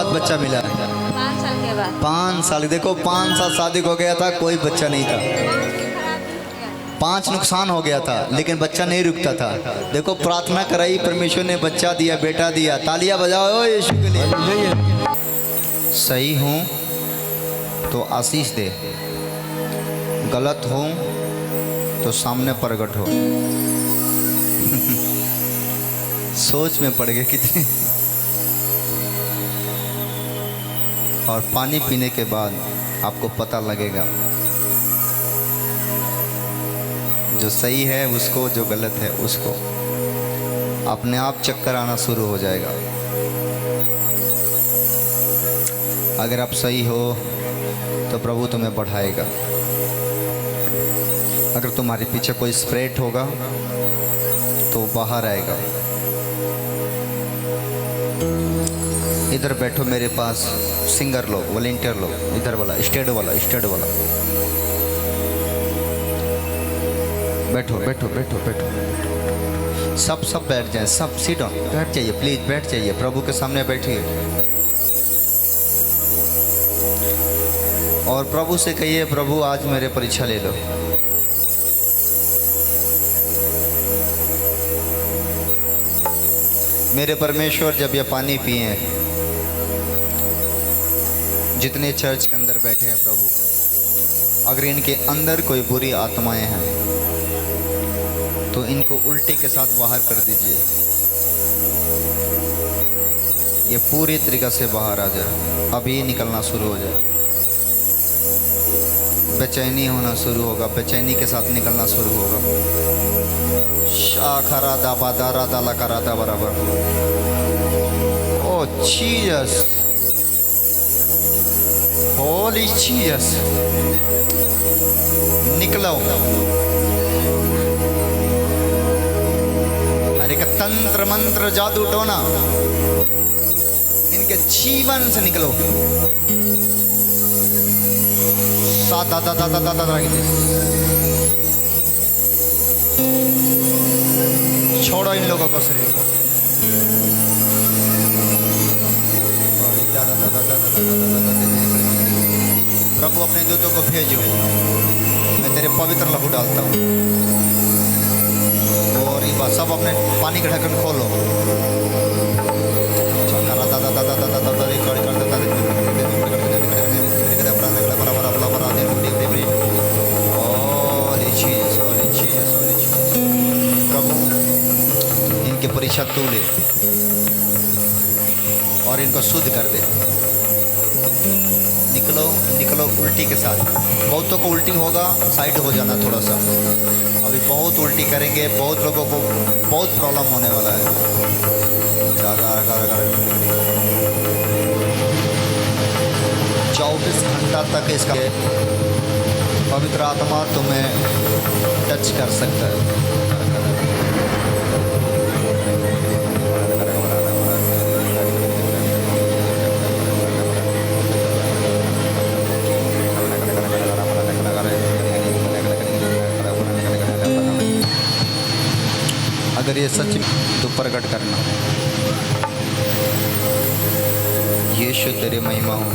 बाद बच्चा मिला? 5 साल के बाद। 5 साल। देखो 5 साल शादी हो गया था, कोई बच्चा नहीं था। 5 नुकसान हो गया था, लेकिन बच्चा नहीं रुकता था। देखो प्रार्थना कराई, परमेश्वर ने बच्चा दिया, बेटा दिया। तालियां बजाओ यीशु के लिए। सही हूँ तो आशीष दे, गलत हूँ तो सामने प्रकट हो। सोच में पड़ गए कितने। और पानी पीने के बाद आपको पता लगेगा जो सही है उसको, जो गलत है उसको। अपने आप चक्कर आना शुरू हो जाएगा। अगर आप सही हो तो प्रभु तुम्हें बढ़ाएगा। अगर तुम्हारे पीछे कोई स्प्रेट होगा तो बाहर आएगा। इधर बैठो मेरे पास, सिंगर लोग, वॉलेंटियर लोग, इधर वाला स्टेड वाला बैठो बैठो बैठो बैठो। सब बैठ जाएं, सब सीट ऑन, बैठ जाइए प्लीज, बैठ जाइए, प्रभु के सामने बैठिए। और प्रभु से कहिए, प्रभु आज मेरे परीक्षा ले लो। मेरे परमेश्वर, जब ये पानी पिए, जितने चर्च के अंदर बैठे हैं प्रभु, अगर इनके अंदर कोई बुरी आत्माएं हैं तो इनको उल्टी के साथ बाहर कर दीजिए। ये पूरी तरीक़ा से बाहर आ जाए, अभी निकलना शुरू हो जाए। बेचैनी होना शुरू होगा, बेचैनी के साथ निकलना शुरू होगा। शाखरा दाबा दारा दाला करादा बराबर। ओ जीसस, होली जीसस, निकलो। हर एक तंत्र मंत्र जादू टोना इनके जीवन से निकलो। सादा दा दा दा दा दा। छोड़ो इन लोगों को शरीर को। प्रभु अपने दूतों को भेजो, मैं तेरे पवित्र लहू डालता हूँ। और ये बात सब अपने पानी का ढक्कन खोलो। प्रभु इनकी परीक्षा तू ले और इनको शुद्ध कर दे। निकलो निकलो उल्टी के साथ। बहुतों को उल्टी होगा, साइड हो जाना थोड़ा सा। अभी बहुत उल्टी करेंगे, बहुत लोगों को बहुत प्रॉब्लम होने वाला है। 24 घंटा तक इसका पवित्र आत्मा तुम्हें टच कर सकता है। अगर ये सच तो प्रकट करना। यीशु तेरे महिमा हो।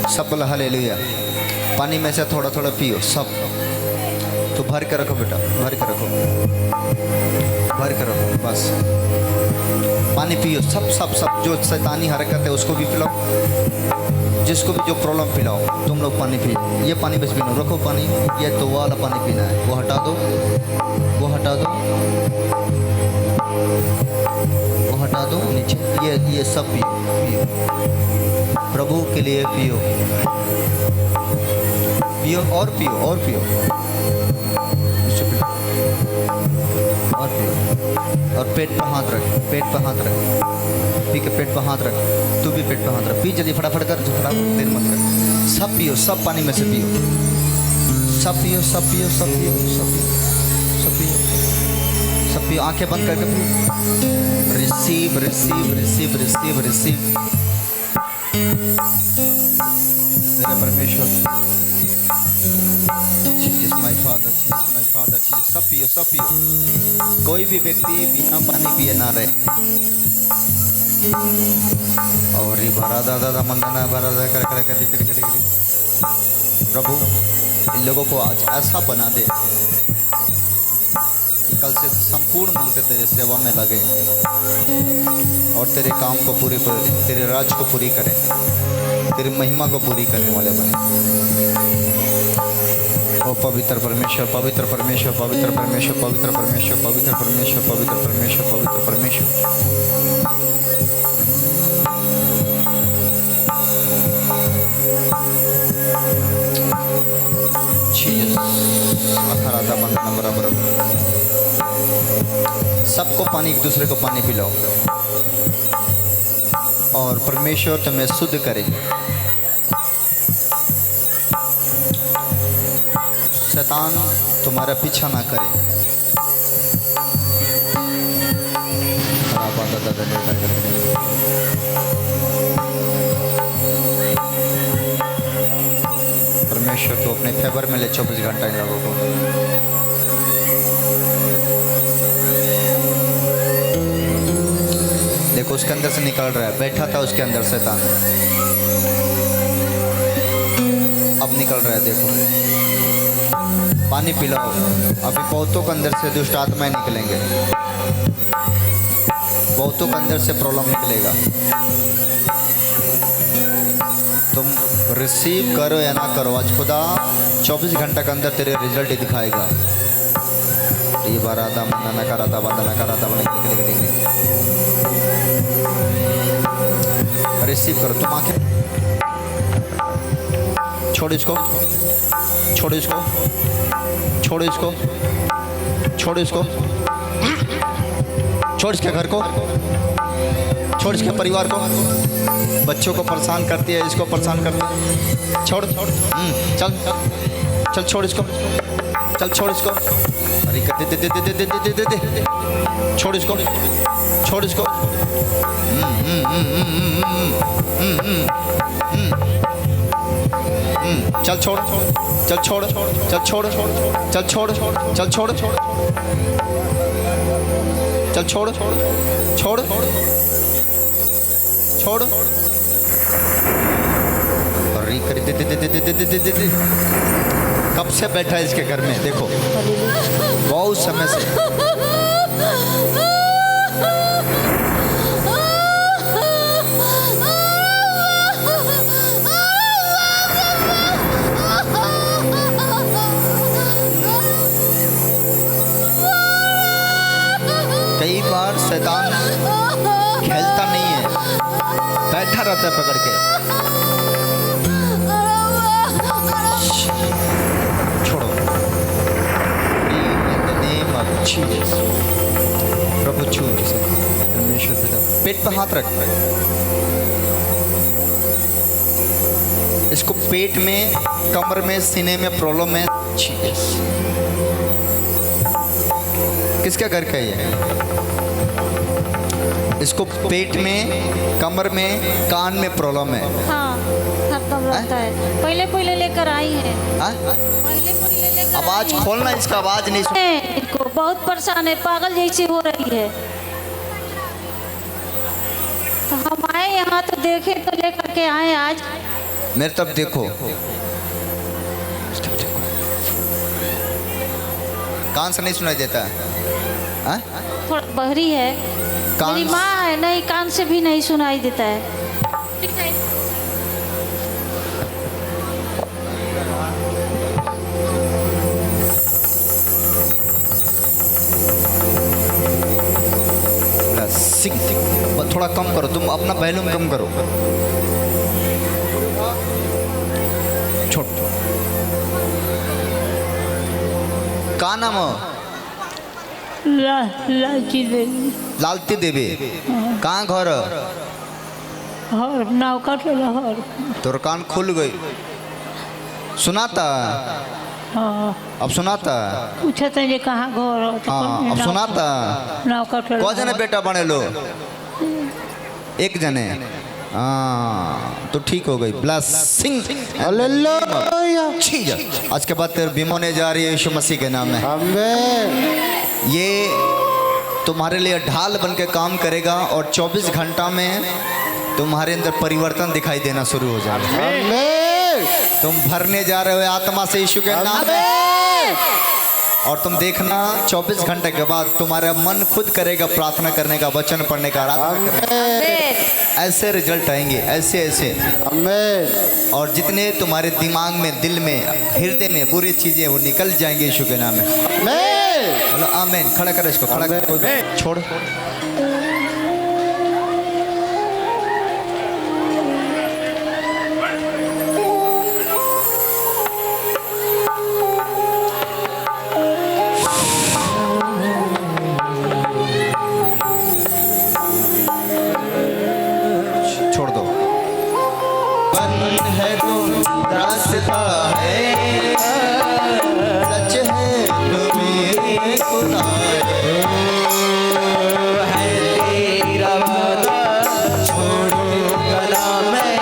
सब बोला हालेलुया। पानी में से थोड़ा थोड़ा पियो सब। तो भर के रखो बेटा, भर के रखो, भर के रखो बस। पानी पियो सब सब सब। जो शैतानी हरकत है उसको भी पिलाओ, जिसको भी जो प्रॉब्लम पिलाओ। तुम लोग पानी पियो, ये पानी बस पीना, रखो पानी। ये तो वाला पानी पीना है, वो हटा दो, वो हटा दो, वो हटा दो नीचे। ये सब पियो, पियो प्रभु के लिए पियो, पियो और पियो और पियो और पियो। और पेट पर हाथ रख, पेट पर हाथ रख, पी के पेट पर हाथ रख। तू भी पेट पर हाथ रख, पी जल्दी फटाफट कर, फटाफट देर मत कर। सब पियो, सब पानी में से पियो, सब पियो सब पियो सब पियो सब पियो सब पियो सब पियो। आंखें बंद करके पियो। Receive receive receive receive receive. मेरे परमेश्वर, Jesus my Father, Jesus my Father, Jesus। सब पियो सब पियो। कोई भी व्यक्ति बिना पानी पिए ना रहे। और ये भरा दादा मंगना भरा दा कर कर कर कर कर। प्रभु इन लोगों को आज ऐसा बना दे कि कल से संपूर्ण मन से तेरे सेवा में लगे और तेरे काम को पूरे तेरे राज को पूरी करें, तेरी महिमा को पूरी करने वाले बने। ओ पवित्र परमेश्वर, पवित्र परमेश्वर, पवित्र परमेश्वर, पवित्र परमेश्वर, पवित्र परमेश्वर, पवित्र परमेश्वर, पवित्र परमेश्वर। बराबर। सबको पानी, एक दूसरे को पानी पिलाओ और परमेश्वर तुम्हें शुद्ध करे। शैतान तुम्हारा पीछा ना करे। परमेश्वर तो अपने फेवर में ले 24 घंटा इन लोगों को। देखो उसके अंदर से निकल रहा है, बैठा था उसके अंदर शैतान, अब निकल रहा है। देखो पानी पिलाओ, अभी बहुतों के अंदर से दुष्ट आत्माएं निकलेंगे, बहुतों के अंदर से प्रॉब्लम निकलेगा। तुम रिसीव करो या ना करो, आज खुदा 24 घंटे के अंदर तेरे रिजल्ट दिखाएगा। ये बार आता बंदा ना कराता बंदा ना कराता रिसीव करो। तुम आंखें छोड़, इसको छोड़, इसको छोड़, इसको छोड़, इसको छोड़, इसके घर को छोड़, इसके परिवार को, बच्चों को परेशान करती है, इसको परेशान करती है। छोड़, चल चल छोड़ इसको, चल छोड़ इसको। अरे दे दे दे दे दे दे दे दे, छोड़ इसको, छोड़ इसको। चल छोड़, चल छोड़, चल छोड़, चल छोड़, चल छोड़, चल छोड़, छोड़, छोड़। कर दे दे दे दे दे दे दे दे। कब से बैठा है इसके घर में, देखो बहुत समय से। कई बार शैतान खेलता नहीं है, बैठा रहता है पकड़ के। छोड़ो, प्रभु छू परमेश्वर पिता। पेट पर हाथ रख, इसको पेट में, कमर में, सीने में प्रॉब्लम है। किसका घर का ये? इसको पेट में, कमर में, कान में प्रॉब्लम है। हाँ, हरदम रहता है। पहले पहले लेकर आई है। पहले लेकर आवाज खोलना, इसका आवाज नहीं सुन। इनको बहुत परेशान है, पागल जैसी हो रही है। तो हम आए यहाँ तो देखे, तो लेकर के आए आज। मेरे तब देखो, कान से नहीं सुनाई देता है। थोड़ा बहरी है, मेरी माँ है, नहीं कान से भी नहीं सुनाई देता है। थोड़ा कम करो, तुम अपना वॉल्यूम कम करो। छोड़ का नाम हो? लालची देवी लालती देवी। कहाँ घर? हर नाव काटल हर। तोर कान खुल गई। सुनाता? हाँ अब सुनाता? पूछत है जे कहाँ घर हो तो हाँ कौन अब नाव- सुनाता? नाव काटल कौ जने बेटा बने लो? एक जने। हाँ तो ठीक हो गई। Blessing hallelujah. आज के बाद तेरे बीमो ने जा रही है यीशु मसीह के नाम में। आमीन। ये तुम्हारे लिए ढाल बन के काम करेगा और 24 घंटा में तुम्हारे अंदर परिवर्तन दिखाई देना शुरू हो जाएगा। आमीन। तुम भरने जा रहे हो आत्मा से यीशु के नाम में। और तुम देखना 24 घंटे के बाद तुम्हारा मन खुद करेगा प्रार्थना करने का, वचन पढ़ने का, आराधना करने का। ऐसे रिजल्ट आएंगे, ऐसे ऐसे। आमीन। और जितने तुम्हारे दिमाग में, दिल में, हृदय में बुरी चीजें वो निकल जाएंगे यीशु के नाम में। आमीन। बोलो आमीन। खड़ा कर इसको, खड़ा कर, छोड़। छोड़ दो। बंद है तो रास्ता है, सच है तो मेरे खुदा है तेरा वादा, छोड़ूंगा ना मैं,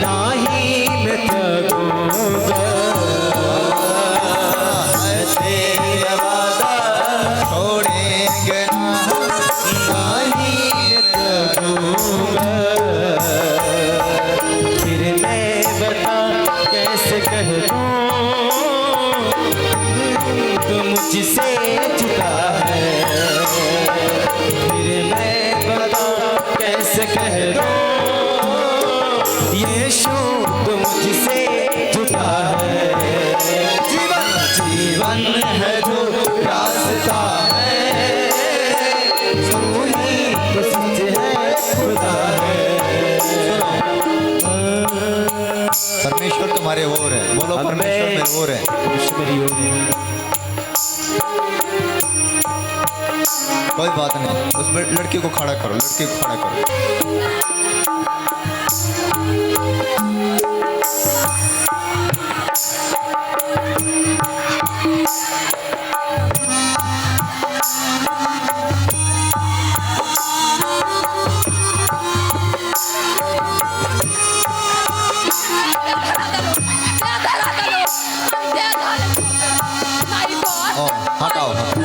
ना ही मैं थकूंगा। है तेरा वादा, छोड़ेंगे ना ही मैं थकूंगा। फिर मैं बता कैसे कह दूं तू मुझसे जुदा है। फिर मैं बता कैसे कह दूं यीशु तू मुझसे जुदा है। जीवन है जो रास्ता है, तू ही तो सच है, खुदा है। परमेश्वर तुम्हारे ओर है। बोलो परमेश्वर मेरे ओर है। कोई बात नहीं, उस लड़की को खड़ा करो, लड़की को खड़ा करो। ओ, हटाओ हटाओ।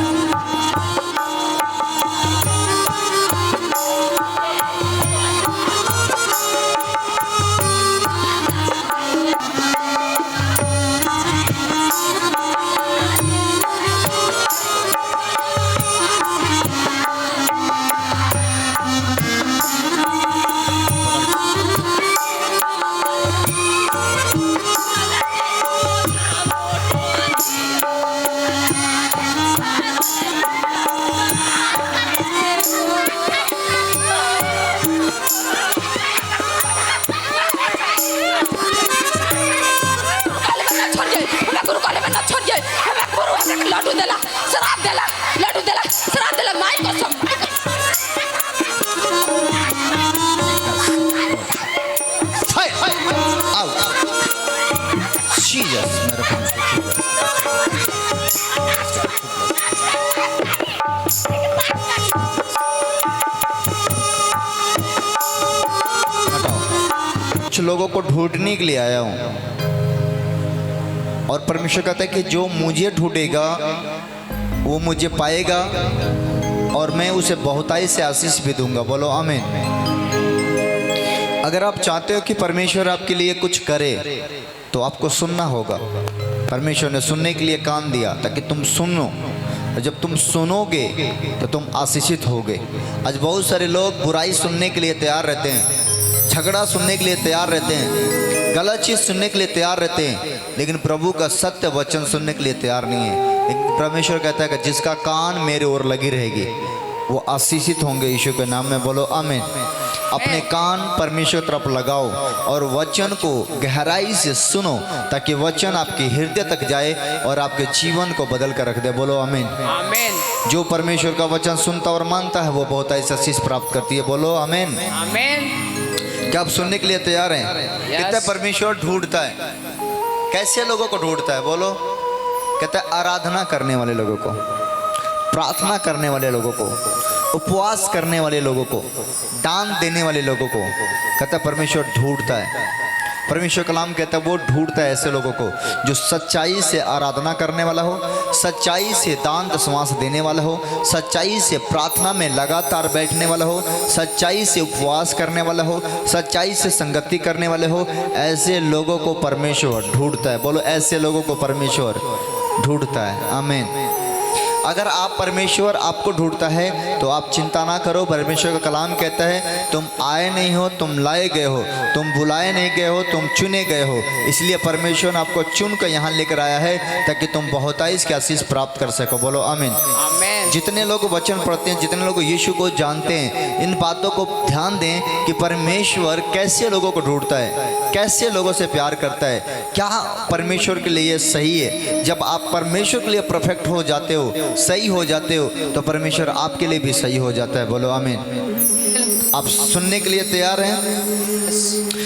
लड्डू देला, शराब देला, लड्डू देला, शराब देला, माई कसम। हाय हाय आओ। जीसस मेरे परमेश्वर। हटाओ। कुछ लोगों को ढूंढने के लिए आया हूँ और परमेश्वर कहता है कि जो मुझे ढूंढेगा वो मुझे पाएगा और मैं उसे बहुताई से आशीष भी दूंगा। बोलो आमीन। अगर आप चाहते हो कि परमेश्वर आपके लिए कुछ करे तो आपको सुनना होगा। परमेश्वर ने सुनने के लिए कान दिया ताकि तुम सुनो, और जब तुम सुनोगे तो तुम आशीषित होगे। आज बहुत सारे लोग बुराई सुनने के लिए तैयार रहते हैं, झगड़ा सुनने के लिए तैयार रहते हैं, गलत चीज़ सुनने के लिए तैयार रहते हैं, लेकिन प्रभु का सत्य वचन सुनने के लिए तैयार नहीं है। लेकिन परमेश्वर कहता है कि जिसका कान मेरे ओर लगी रहेगी वो आशीषित होंगे यीशु के नाम में। बोलो आमीन। अपने कान परमेश्वर तरफ लगाओ और वचन को गहराई से सुनो, ताकि वचन आपके हृदय तक जाए और आपके जीवन को बदल कर रख दे। बोलो आमीन। आमीन। जो परमेश्वर का वचन सुनता और मानता है वो बहुत ऐसा आशीष प्राप्त करती है। बोलो आमीन। आमीन। क्या आप सुनने के लिए तैयार हैं? कितना परमेश्वर ढूंढता है, कैसे लोगों को ढूंढता है? बोलो। कहता है आराधना करने वाले लोगों को, प्रार्थना करने वाले लोगों को, उपवास करने वाले लोगों को, दान देने वाले लोगों को कहता है परमेश्वर ढूंढता है। परमेश्वर कलाम कहता है वो ढूंढता है ऐसे लोगों को जो सच्चाई से आराधना करने वाला हो, सच्चाई से दान दशमांश देने वाला हो, सच्चाई से प्रार्थना में लगातार बैठने वाला हो, सच्चाई से उपवास करने वाला हो, सच्चाई से संगति करने वाले हो। ऐसे लोगों को परमेश्वर ढूंढता है। बोलो ऐसे लोगों को परमेश्वर ढूंढता है। आमीन। अगर आप परमेश्वर आपको ढूंढता है तो आप चिंता ना करो। परमेश्वर का कलाम कहता है तुम आए नहीं हो, तुम लाए गए हो, तुम बुलाए नहीं गए हो, तुम चुने गए हो। इसलिए परमेश्वर ने आपको चुन कर यहाँ लेकर आया है ताकि तुम बहुतायत की आशीष प्राप्त कर सको। बोलो आमीन। आमीन। जितने लोग वचन पढ़ते हैं, जितने लोग यीशु को जानते हैं, इन बातों को ध्यान दें कि परमेश्वर कैसे लोगों को ढूंढता है, कैसे लोगों से प्यार करता है, क्या परमेश्वर के लिए सही है। जब आप परमेश्वर के लिए परफेक्ट हो जाते हो, सही हो जाते हो, तो परमेश्वर आपके लिए भी सही हो जाता है। बोलो आमीन। आप सुनने के लिए तैयार हैं?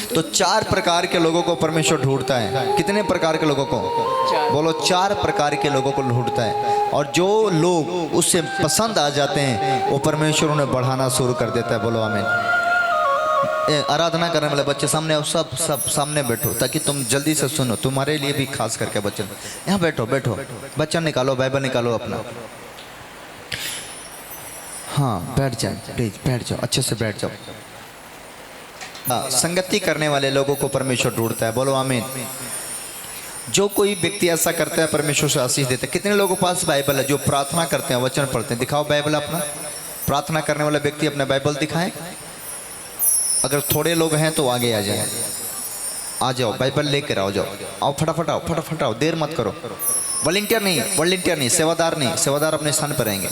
तो 4 प्रकार के लोगों को परमेश्वर ढूंढता है। कितने प्रकार के लोगों को? बोलो 4 प्रकार के लोगों को ढूंढता है। और जो लोग उससे पसंद आ जाते हैं वो परमेश्वर उन्हें बढ़ाना शुरू कर देता है। बोलो आमीन। आराधना करने वाले बच्चे सामने आओ, सब सब सामने बैठो ताकि तुम जल्दी से सुनो। तुम्हारे लिए भी खास करके बच्चन यहाँ बैठो, बैठो। बच्चन निकालो, बाइबल निकालो अपना। हाँ बैठ जाए, प्लीज बैठ जाओ, अच्छे से बैठ जाओ। हाँ, संगति करने वाले लोगों को परमेश्वर ढूंढता है। बोलो आमीन। जो कोई व्यक्ति ऐसा करता है परमेश्वर से आशीष देता है। कितने लोगों के पास बाइबल है जो प्रार्थना करते हैं, वचन पढ़ते हैं? दिखाओ बाइबल अपना। प्रार्थना करने वाला व्यक्ति अपना बाइबल दिखाएं। अगर थोड़े लोग हैं तो आगे आ जाए, आ जाओ, बाइबल लेकर आओ, जाओ, आओ, फटाफट आओ, फटाफट आओ, देर मत करो। वॉलंटियर नहीं, सेवादार नहीं, सेवादार अपने स्थान पर रहेंगे,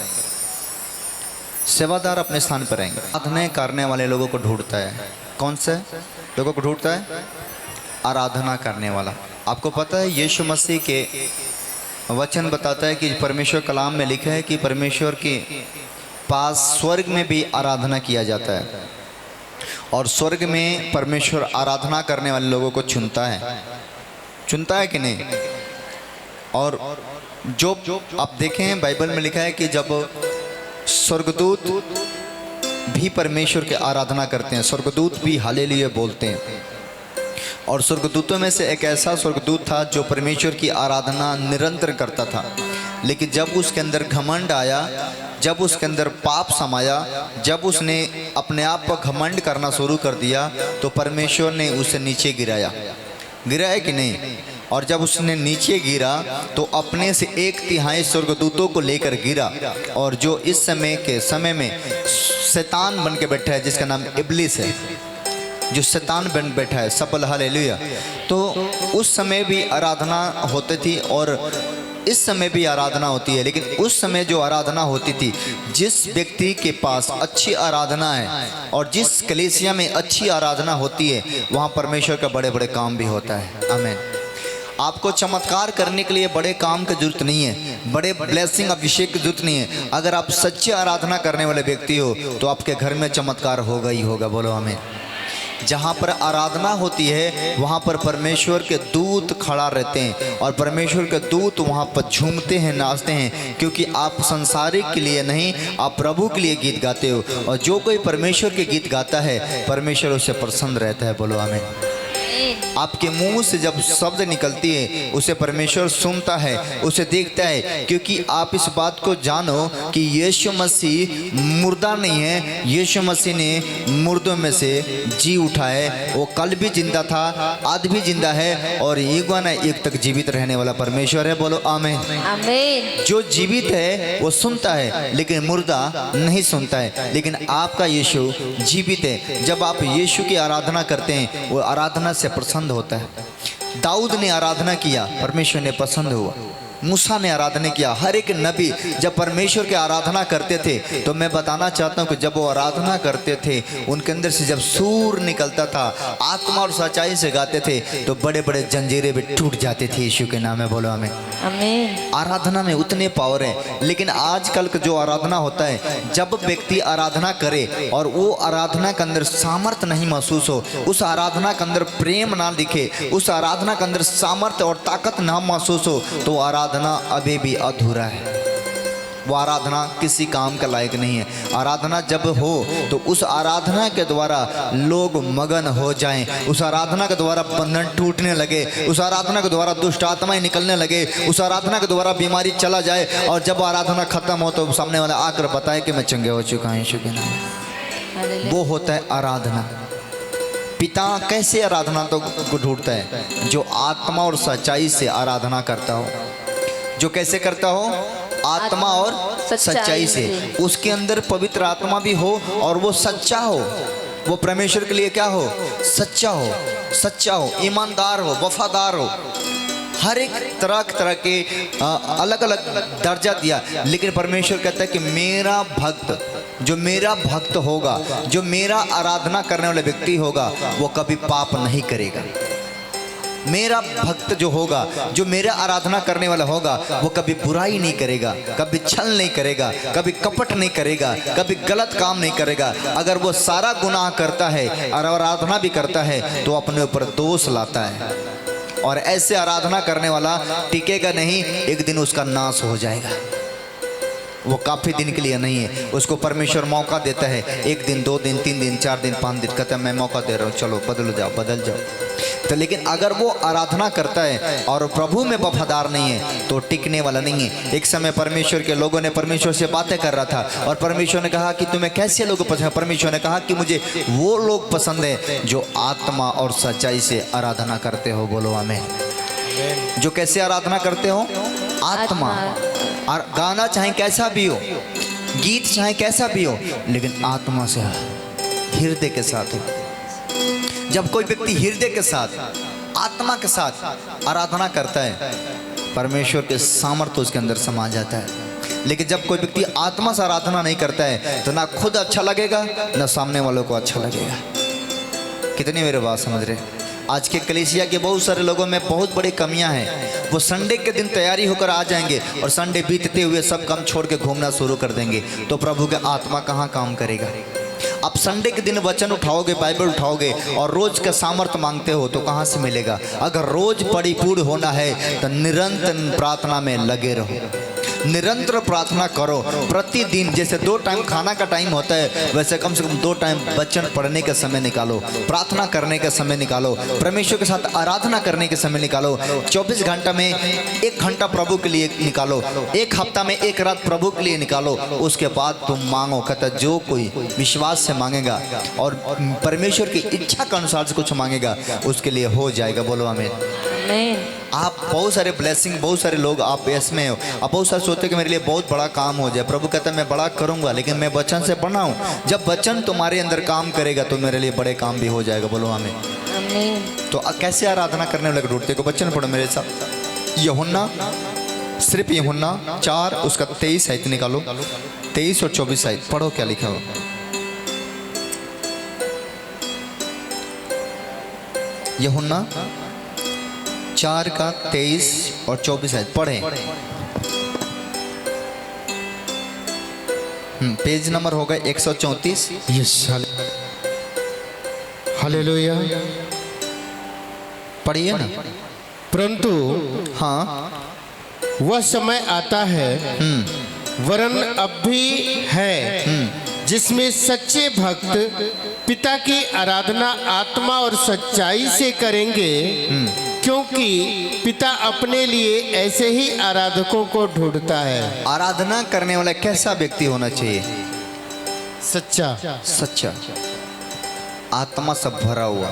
सेवादार अपने स्थान पर रहेंगे। आराधना करने वाले लोगों को ढूंढता है। कौन से लोगों को ढूंढता है? आराधना करने वाला। आपको पता है यीशु मसीह के वचन बताता है कि परमेश्वर कलाम में लिखा है कि परमेश्वर के पास स्वर्ग में भी आराधना किया जाता है और स्वर्ग में परमेश्वर आराधना करने वाले लोगों को चुनता है कि नहीं? और जो आप देखें बाइबल में लिखा है कि जब स्वर्गदूत भी परमेश्वर की आराधना करते हैं, स्वर्गदूत भी हालेलुया बोलते हैं। और स्वर्गदूतों में से एक ऐसा स्वर्गदूत था जो परमेश्वर की आराधना निरंतर करता था, लेकिन जब उसके अंदर घमंड आया, जब उसके अंदर पाप समाया, जब उसने अपने आप पर घमंड करना शुरू कर दिया तो परमेश्वर ने उसे नीचे गिराया कि नहीं? और जब उसने नीचे गिरा तो अपने से 1/3 स्वर्गदूतों को लेकर गिरा। और जो इस समय में शैतान बन के बैठा है, जिसका नाम इब्लिस है, जो शैतान बन बैठा है, सफल हालेलुया। तो उस समय भी आराधना होती थी और इस समय भी आराधना होती है। लेकिन उस समय जो आराधना होती थी, जिस व्यक्ति के पास अच्छी आराधना है और जिस कलीसिया में अच्छी आराधना होती है, वहाँ परमेश्वर का बड़े बड़े काम भी होता है। आमीन। आपको चमत्कार करने के लिए बड़े काम की जरूरत नहीं है, बड़े ब्लेसिंग अभिषेक की जरूरत नहीं है। अगर आप सच्ची आराधना करने वाले व्यक्ति हो तो आपके घर में चमत्कार होगा ही होगा। बोलो आमीन। जहाँ पर आराधना होती है वहाँ पर परमेश्वर के दूत खड़ा रहते हैं और परमेश्वर के दूत वहाँ पर झूमते हैं, नाचते हैं, क्योंकि आप संसारिक के लिए नहीं, आप प्रभु के लिए गीत गाते हो। और जो कोई परमेश्वर के गीत गाता है परमेश्वर उससे प्रसन्न रहता है। बोलो आमीन। आपके मुंह से जब शब्द निकलती है उसे परमेश्वर सुनता है, उसे देखता है, क्योंकि आप इस बात को जानो कि यीशु मसीह मुर्दा नहीं है। यीशु मसीह ने मुर्दों में से जी उठा है। वो कल भी जिंदा था, आज भी जिंदा है और युगाना युग तक जीवित रहने वाला परमेश्वर है। बोलो आमीन। आमीन। जो जीवित है वो सुनता है लेकिन मुर्दा नहीं सुनता है, लेकिन आपका यीशु जीवित है। जब आप यीशु की आराधना करते हैं वो आराधना से प्रसन्न होता है। दाऊद ने आराधना किया, परमेश्वर ने पसंद हुआ। मूसा ने आराधना किया। हर एक नबी जब परमेश्वर की आराधना करते थे, तो मैं बताना चाहता हूँ कि जब वो आराधना करते थे, उनके अंदर से जब सूर निकलता था, आत्मा और सच्चाई से गाते थे, तो बड़े बड़े जंजीरें भी टूट जाते थे। यीशु के नाम में बोलो हमें। आमीन। आराधना में उतने पावर है। लेकिन आजकल का जो आराधना होता है, जब व्यक्ति आराधना करे और वो आराधना के अंदर सामर्थ्य नहीं महसूस हो, उस आराधना के अंदर प्रेम ना दिखे, उस आराधना के अंदर सामर्थ्य और ताकत ना महसूस हो, तो आराधना अभी भी अधूरा है। वो आराधना किसी काम का लायक नहीं है। आराधना जब हो तो उस आराधना के द्वारा लोग मगन हो जाएं, उस आराधना के द्वारा बंधन टूटने लगे, उस आराधना के द्वारा दुष्ट आत्माएं निकलने लगे, उस आराधना के द्वारा बीमारी चला जाए, और जब आराधना खत्म हो तो सामने वाला आकर बताए कि मैं चंगे हो चुका हूं। यीशु के नाम में। वो होता है आराधना। पिता कैसे आराधना तो को ढूंढता है? जो आत्मा और सच्चाई से आराधना करता हो। जो कैसे करता हो? आत्मा और सच्चाई से। उसके अंदर पवित्र आत्मा भी हो और वो सच्चा हो। वो परमेश्वर के लिए क्या हो? सच्चा हो, सच्चा हो, ईमानदार हो, वफादार हो। हर एक तरह के अलग अलग दर्जा दिया, लेकिन परमेश्वर कहता है कि मेरा भक्त, जो मेरा भक्त होगा, जो मेरा आराधना करने वाला व्यक्ति होगा, वो कभी पाप नहीं करेगा। मेरा भक्त जो होगा, जो मेरा आराधना करने वाला होगा, वो कभी बुराई नहीं करेगा, कभी छल नहीं करेगा, कभी कपट नहीं करेगा, कभी गलत काम नहीं करेगा। अगर वो सारा गुनाह करता है और आराधना भी करता है, तो अपने ऊपर दोष लाता है। और ऐसे आराधना करने वाला टिकेगा नहीं, एक दिन उसका नाश हो जाएगा। वो काफ़ी दिन के लिए नहीं है, उसको परमेश्वर मौका देता है। 1 दिन, 2 दिन, 3 दिन, 4 दिन, 5 दिन, कहता है मैं मौका दे रहा हूँ, चलो बदल जाओ, बदल जाओ। तो लेकिन अगर वो आराधना करता है और प्रभु में वफादार नहीं है, तो टिकने वाला नहीं है। एक समय परमेश्वर के लोगों ने परमेश्वर से बातें कर रहा था, और परमेश्वर ने कहा कि तुम्हें कैसे लोग पसंद है? परमेश्वर ने कहा कि मुझे वो लोग पसंद है जो आत्मा और सच्चाई से आराधना करते हो। बोलो आमीन। जो कैसे आराधना करते हो? आत्मा। और गाना चाहे कैसा भी हो, गीत चाहे कैसा भी हो, लेकिन आत्मा से, हृदय के साथ हो। जब कोई व्यक्ति हृदय के साथ, आत्मा के साथ आराधना करता है, परमेश्वर के सामर्थ्य उसके अंदर समा जाता है। लेकिन जब कोई व्यक्ति आत्मा से आराधना नहीं करता है, तो ना खुद अच्छा लगेगा, ना सामने वालों को अच्छा लगेगा। कितनी मेरी बात समझ रहे? आज के कलीसिया के बहुत सारे लोगों में बहुत बड़ी कमियां हैं। वो संडे के दिन तैयारी होकर आ जाएंगे और संडे बीतते हुए सब काम छोड़ के घूमना शुरू कर देंगे, तो प्रभु के आत्मा कहाँ काम करेगा? अब संडे के दिन वचन उठाओगे, बाइबल उठाओगे और रोज का सामर्थ्य मांगते हो, तो कहाँ से मिलेगा? अगर रोज परिपूर्ण होना है तो निरंतर प्रार्थना में लगे रहो, निरंतर प्रार्थना करो। प्रतिदिन जैसे 2 टाइम खाना का टाइम होता है, वैसे कम से कम 2 टाइम वचन पढ़ने का समय निकालो, प्रार्थना करने का समय निकालो, परमेश्वर के साथ आराधना करने के समय निकालो। 24 घंटा में 1 घंटा प्रभु के लिए निकालो, 1 हफ्ता में 1 रात प्रभु के लिए निकालो। उसके बाद तुम मांगो। कहता जो कोई विश्वास से मांगेगा और परमेश्वर की इच्छा के अनुसार से कुछ मांगेगा, उसके लिए हो जाएगा। बोलो आमीन। आप बहुत सारे ब्लेसिंग, बहुत सारे लोग आप इसमें हो, आप बहुत सारे सोचते कि मेरे लिए बहुत बड़ा काम हो जाए। प्रभु कहता है मैं बड़ा करूंगा, लेकिन मैं वचन से बना हूँ। जब वचन तुम्हारे अंदर काम करेगा तो मेरे लिए बड़े काम भी हो जाएगा। बोलो आमीन। तो कैसे आराधना करने वाले ढूंढते को? वचन पढ़ो मेरे साथ। यूहन्ना, सिर्फ यूहन्ना 4 उसका 23 आयत निकालो, 23 और 24 आयत पढ़ो, क्या लिखा हो? यूहन्ना 4 का 23 और 24 आयत पढ़े। पेज नंबर होगा 134। Yes, hallelujah. पढ़िए ना। परंतु हाँ, वह समय आता है, वरन अब भी है, जिसमें सच्चे भक्त पिता की आराधना आत्मा और सच्चाई से करेंगे, क्योंकि पिता अपने लिए ऐसे ही आराधकों को ढूंढता है। आराधना करने वाला कैसा व्यक्ति होना चाहिए? सच्चा, सच्चा, आत्मा से भरा हुआ,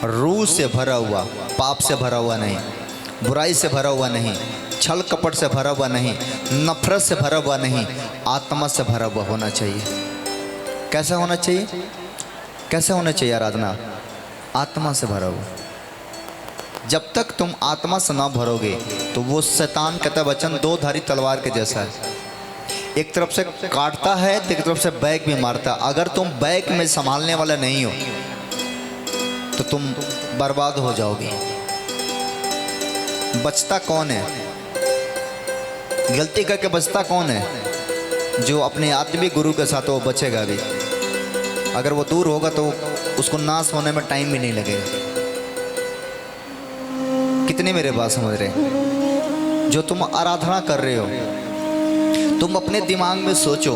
रूह से भरा हुआ, पाप से भरा हुआ नहीं, बुराई से भरा हुआ नहीं, छल कपट से भरा हुआ नहीं, नफरत से भरा हुआ नहीं, आत्मा से भरा हुआ होना चाहिए। कैसा होना चाहिए? कैसा होना चाहिए आराधना? आत्मा से भरा हुआ। जब तक तुम आत्मा से ना भरोगे तो वो शैतान कहता वचन दो धारी तलवार के जैसा है, एक तरफ से काटता है तो एक तरफ से बैक भी मारता है। अगर तुम बैक में संभालने वाला नहीं हो तो तुम बर्बाद हो जाओगे। बचता कौन है? गलती करके बचता कौन है? जो अपने आत्मिक गुरु के साथ वो बचेगा भी। अगर वो दूर होगा तो उसको नाश होने में टाइम भी नहीं लगेगा। कितने मेरे बात समझ रहे हैं? जो तुम आराधना कर रहे हो, तुम अपने दिमाग में सोचो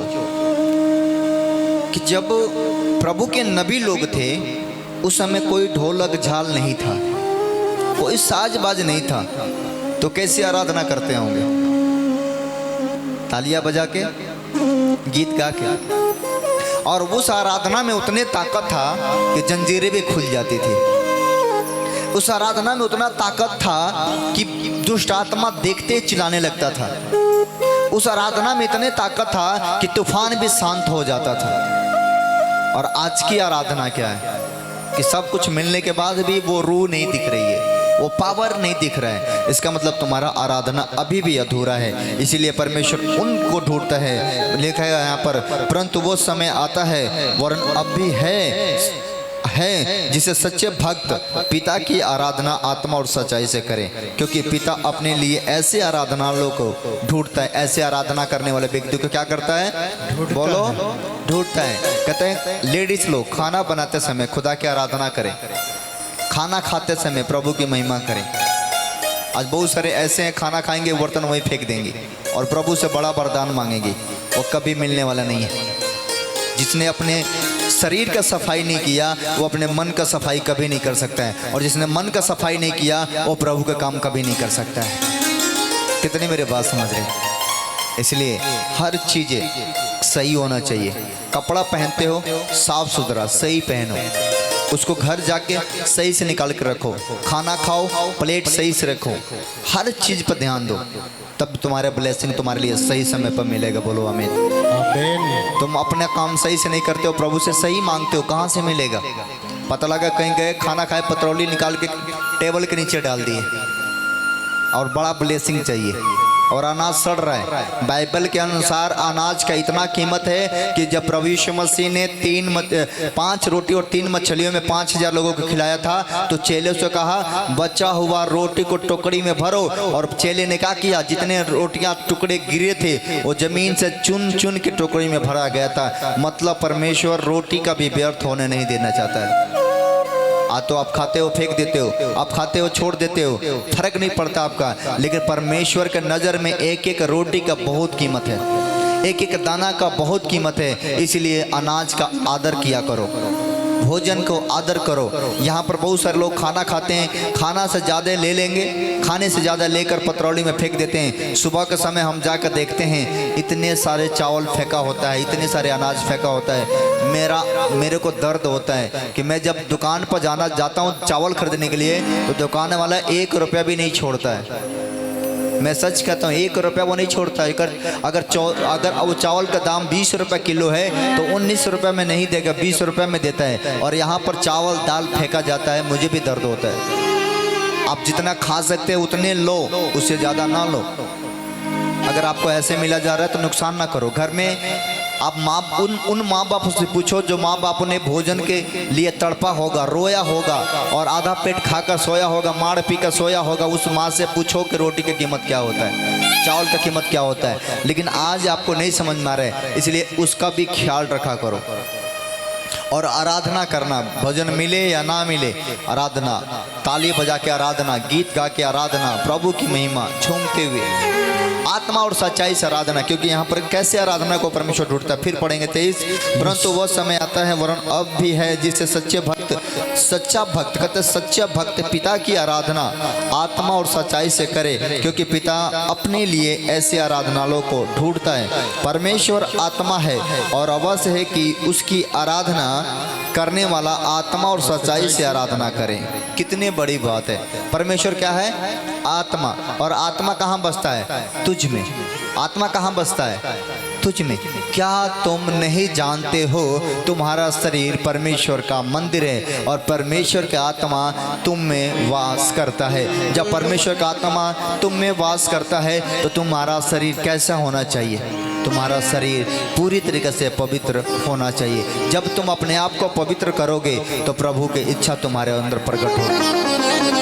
कि जब प्रभु के नबी लोग थे उस समय कोई ढोलक झाल नहीं था, कोई साजबाज नहीं था, तो कैसे आराधना करते होंगे? तालियां बजा के, गीत गा के। और उस आराधना में उतने ताकत था कि जंजीरें भी खुल जाती थी। उस आराधना में उतना ताकत था कि दुष्ट आत्मा देखते चिल्लाने लगता था। उस आराधना में इतने ताकत था कि तूफान भी शांत हो जाता था। और आज की आराधना क्या है कि सब कुछ मिलने के बाद भी वो रूह नहीं दिख रही है, वो पावर नहीं दिख रहा है। इसका मतलब तुम्हारा आराधना अभी भी अधूरा है। इसीलिए परमेश्वर उनको ढूंढता है। लिखा है यहाँ पर, परंतु वो समय आता है वरन अब भी है जिसे सच्चे भक्त पिता की आराधना आत्मा और सच्चाई से करें, क्योंकि पिता अपने लिए ऐसे आराधनालयों को ढूंढता है। ऐसे आराधना करने वाले व्यक्ति को क्या करता है? बोलो, ढूंढता है। कहते हैं लेडीज लोग खाना बनाते समय खुदा की आराधना करें, खाना खाते समय प्रभु की महिमा करें। आज बहुत सारे ऐसे हैं खाना खाएंगे बर्तन वहीं फेंक देंगे और प्रभु से बड़ा वरदान मांगेंगे, वो कभी मिलने वाला नहीं है। जिसने अपने शरीर का सफाई नहीं किया वो अपने मन का सफाई कभी नहीं कर सकता है, और जिसने मन का सफाई नहीं किया वो प्रभु का काम कभी नहीं कर सकता है। कितनी मेरे बात समझ रहे? इसलिए हर चीज़ें सही होना चाहिए। कपड़ा पहनते हो साफ सुथरा सही पहनो, उसको घर जाके सही से निकाल कर रखो। खाना खाओ प्लेट सही से रखो। हर चीज़ पर ध्यान दो, तब तुम्हारे ब्लेसिंग तुम्हारे लिए सही समय पर मिलेगा। बोलो आमीन। आमीन। तुम अपना काम सही से नहीं करते हो, प्रभु से सही मांगते हो, कहाँ से मिलेगा? पता लगा कहीं गए खाना खाए पतरौली निकाल के टेबल के नीचे डाल दिए और बड़ा ब्लेसिंग चाहिए और अनाज सड़ रहा है। बाइबल के अनुसार अनाज का इतना कीमत है कि जब प्रभु यीशु मसीह ने 5 रोटी और 3 मछलियों में 5000 लोगों को खिलाया था, तो चेले से कहा बचा हुआ रोटी को टोकरी में भरो। और चेले ने क्या किया? जितने रोटियां टुकड़े गिरे थे वो जमीन से चुन चुन के टोकरी में भरा गया था। मतलब परमेश्वर रोटी का भी व्यर्थ होने नहीं देना चाहता है। तो आप खाते हो फेंक देते हो, आप खाते हो छोड़ देते हो, फर्क नहीं पड़ता आपका, लेकिन परमेश्वर के नज़र में एक एक रोटी का बहुत कीमत है, एक एक दाना का बहुत कीमत है। इसलिए अनाज का आदर किया करो, भोजन को आदर करो। यहाँ पर बहुत सारे लोग खाना खाते हैं, खाना से ज़्यादा ले लेंगे, खाने से ज़्यादा लेकर पतरौली में फेंक देते हैं। सुबह के समय हम जाकर देखते हैं इतने सारे चावल फेंका होता है, इतने सारे अनाज फेंका होता है। मेरे को दर्द होता है कि मैं जब दुकान पर जाता हूँ चावल खरीदने के लिए, तो दुकान वाला 1 रुपया भी नहीं छोड़ता है। मैं सच कहता हूँ 1 रुपया वो नहीं छोड़ता है। अगर वो चावल का दाम 20 रुपये किलो है तो 19 रुपये में नहीं देगा, 20 रुपये में देता है। और यहाँ पर चावल दाल फेंका जाता है, मुझे भी दर्द होता है। आप जितना खा सकते हैं उतने लो, उससे ज़्यादा ना लो। अगर आपको ऐसे मिला जा रहा है तो नुकसान ना करो। घर में आप उन माँ बाप से पूछो जो माँ बाप ने भोजन के लिए तड़पा होगा, रोया होगा और आधा पेट खाकर सोया होगा, मार पी कर सोया होगा। उस माँ से पूछो कि रोटी की कीमत क्या होता है, चावल का कीमत क्या होता है। लेकिन आज आपको नहीं समझ में आ रहा है, इसलिए उसका भी ख्याल रखा करो। और आराधना करना, भजन मिले या ना मिले, आराधना, ताली बजा के आराधना, गीत गा के आराधना, प्रभु की महिमा झूमते हुए आत्मा और सच्चाई से आराधना। क्योंकि यहाँ पर कैसे आराधना को परमेश्वर ढूंढता है। फिर पढ़ेंगे 23, परंतु वह समय आता है वरन अब भी है जिससे सच्चा भक्त कहते सच्चा भक्त पिता की आराधना आत्मा और सच्चाई से करे, क्योंकि पिता अपने लिए ऐसे आराधनालयों को ढूंढता है। परमेश्वर आत्मा है और अवश्य है कि उसकी आराधना करने वाला आत्मा और सच्चाई से आराधना करें। कितनी बड़ी बात है। परमेश्वर क्या है? आत्मा। और आत्मा कहाँ बसता है? तुझ में। आत्मा कहाँ बसता है? तुझ में। क्या तुम नहीं जानते हो तुम्हारा शरीर परमेश्वर का मंदिर है और परमेश्वर का आत्मा तुम में वास करता है। जब परमेश्वर का आत्मा तुम में वास करता है तो तुम्हारा शरीर कैसा होना चाहिए? तुम्हारा शरीर पूरी तरीके से पवित्र होना चाहिए। जब तुम अपने आप को पवित्र करोगे तो प्रभु की इच्छा तुम्हारे अंदर प्रकट होगी।